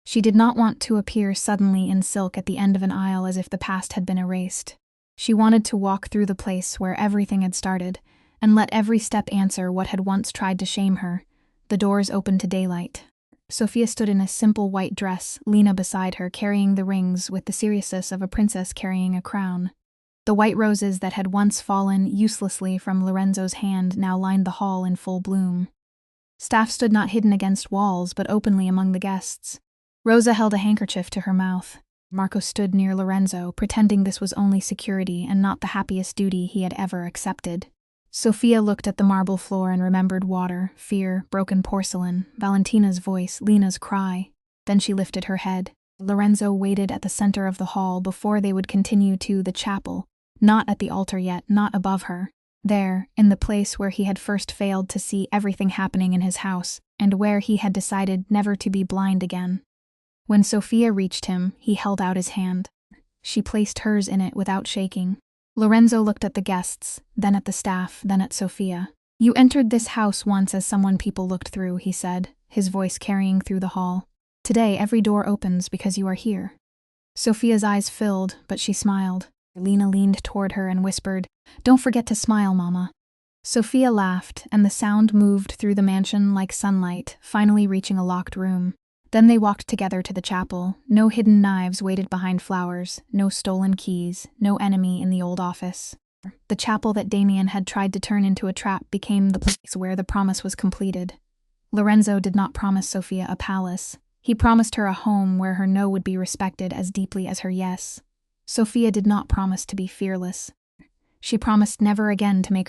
She did not want to appear suddenly in silk at the end of an aisle as if the past had been erased. She wanted to walk through the place where everything had started, and let every step answer what had once tried to shame her. The doors opened to daylight. Sophia stood in a simple white dress, Lena beside her carrying the rings with the seriousness of a princess carrying a crown. The white roses that had once fallen uselessly from Lorenzo's hand now lined the hall in full bloom. Staff stood not hidden against walls, but openly among the guests. Rosa held a handkerchief to her mouth. Marco stood near Lorenzo, pretending this was only security and not the happiest duty he had ever accepted. Sophia looked at the marble floor and remembered water, fear, broken porcelain, Valentina's voice, Lena's cry. Then she lifted her head. Lorenzo waited at the center of the hall before they would continue to the chapel, not at the altar yet, not above her. There, in the place where he had first failed to see everything happening in his house, and where he had decided never to be blind again. When Sophia reached him, he held out his hand. She placed hers in it without shaking. Lorenzo looked at the guests, then at the staff, then at Sophia. You entered this house once as someone people looked through, he said, his voice carrying through the hall. Today every door opens because you are here. Sophia's eyes filled, but she smiled. Lena leaned toward her and whispered, Don't forget to smile, Mama. Sophia laughed, and the sound moved through the mansion like sunlight, finally reaching a locked room. Then they walked together to the chapel. No hidden knives waited behind flowers, no stolen keys, no enemy in the old office. The chapel that Damien had tried to turn into a trap became the place where the promise was completed. Lorenzo did not promise Sophia a palace. He promised her a home where her no would be respected as deeply as her yes. Sophia did not promise to be fearless. She promised never again to make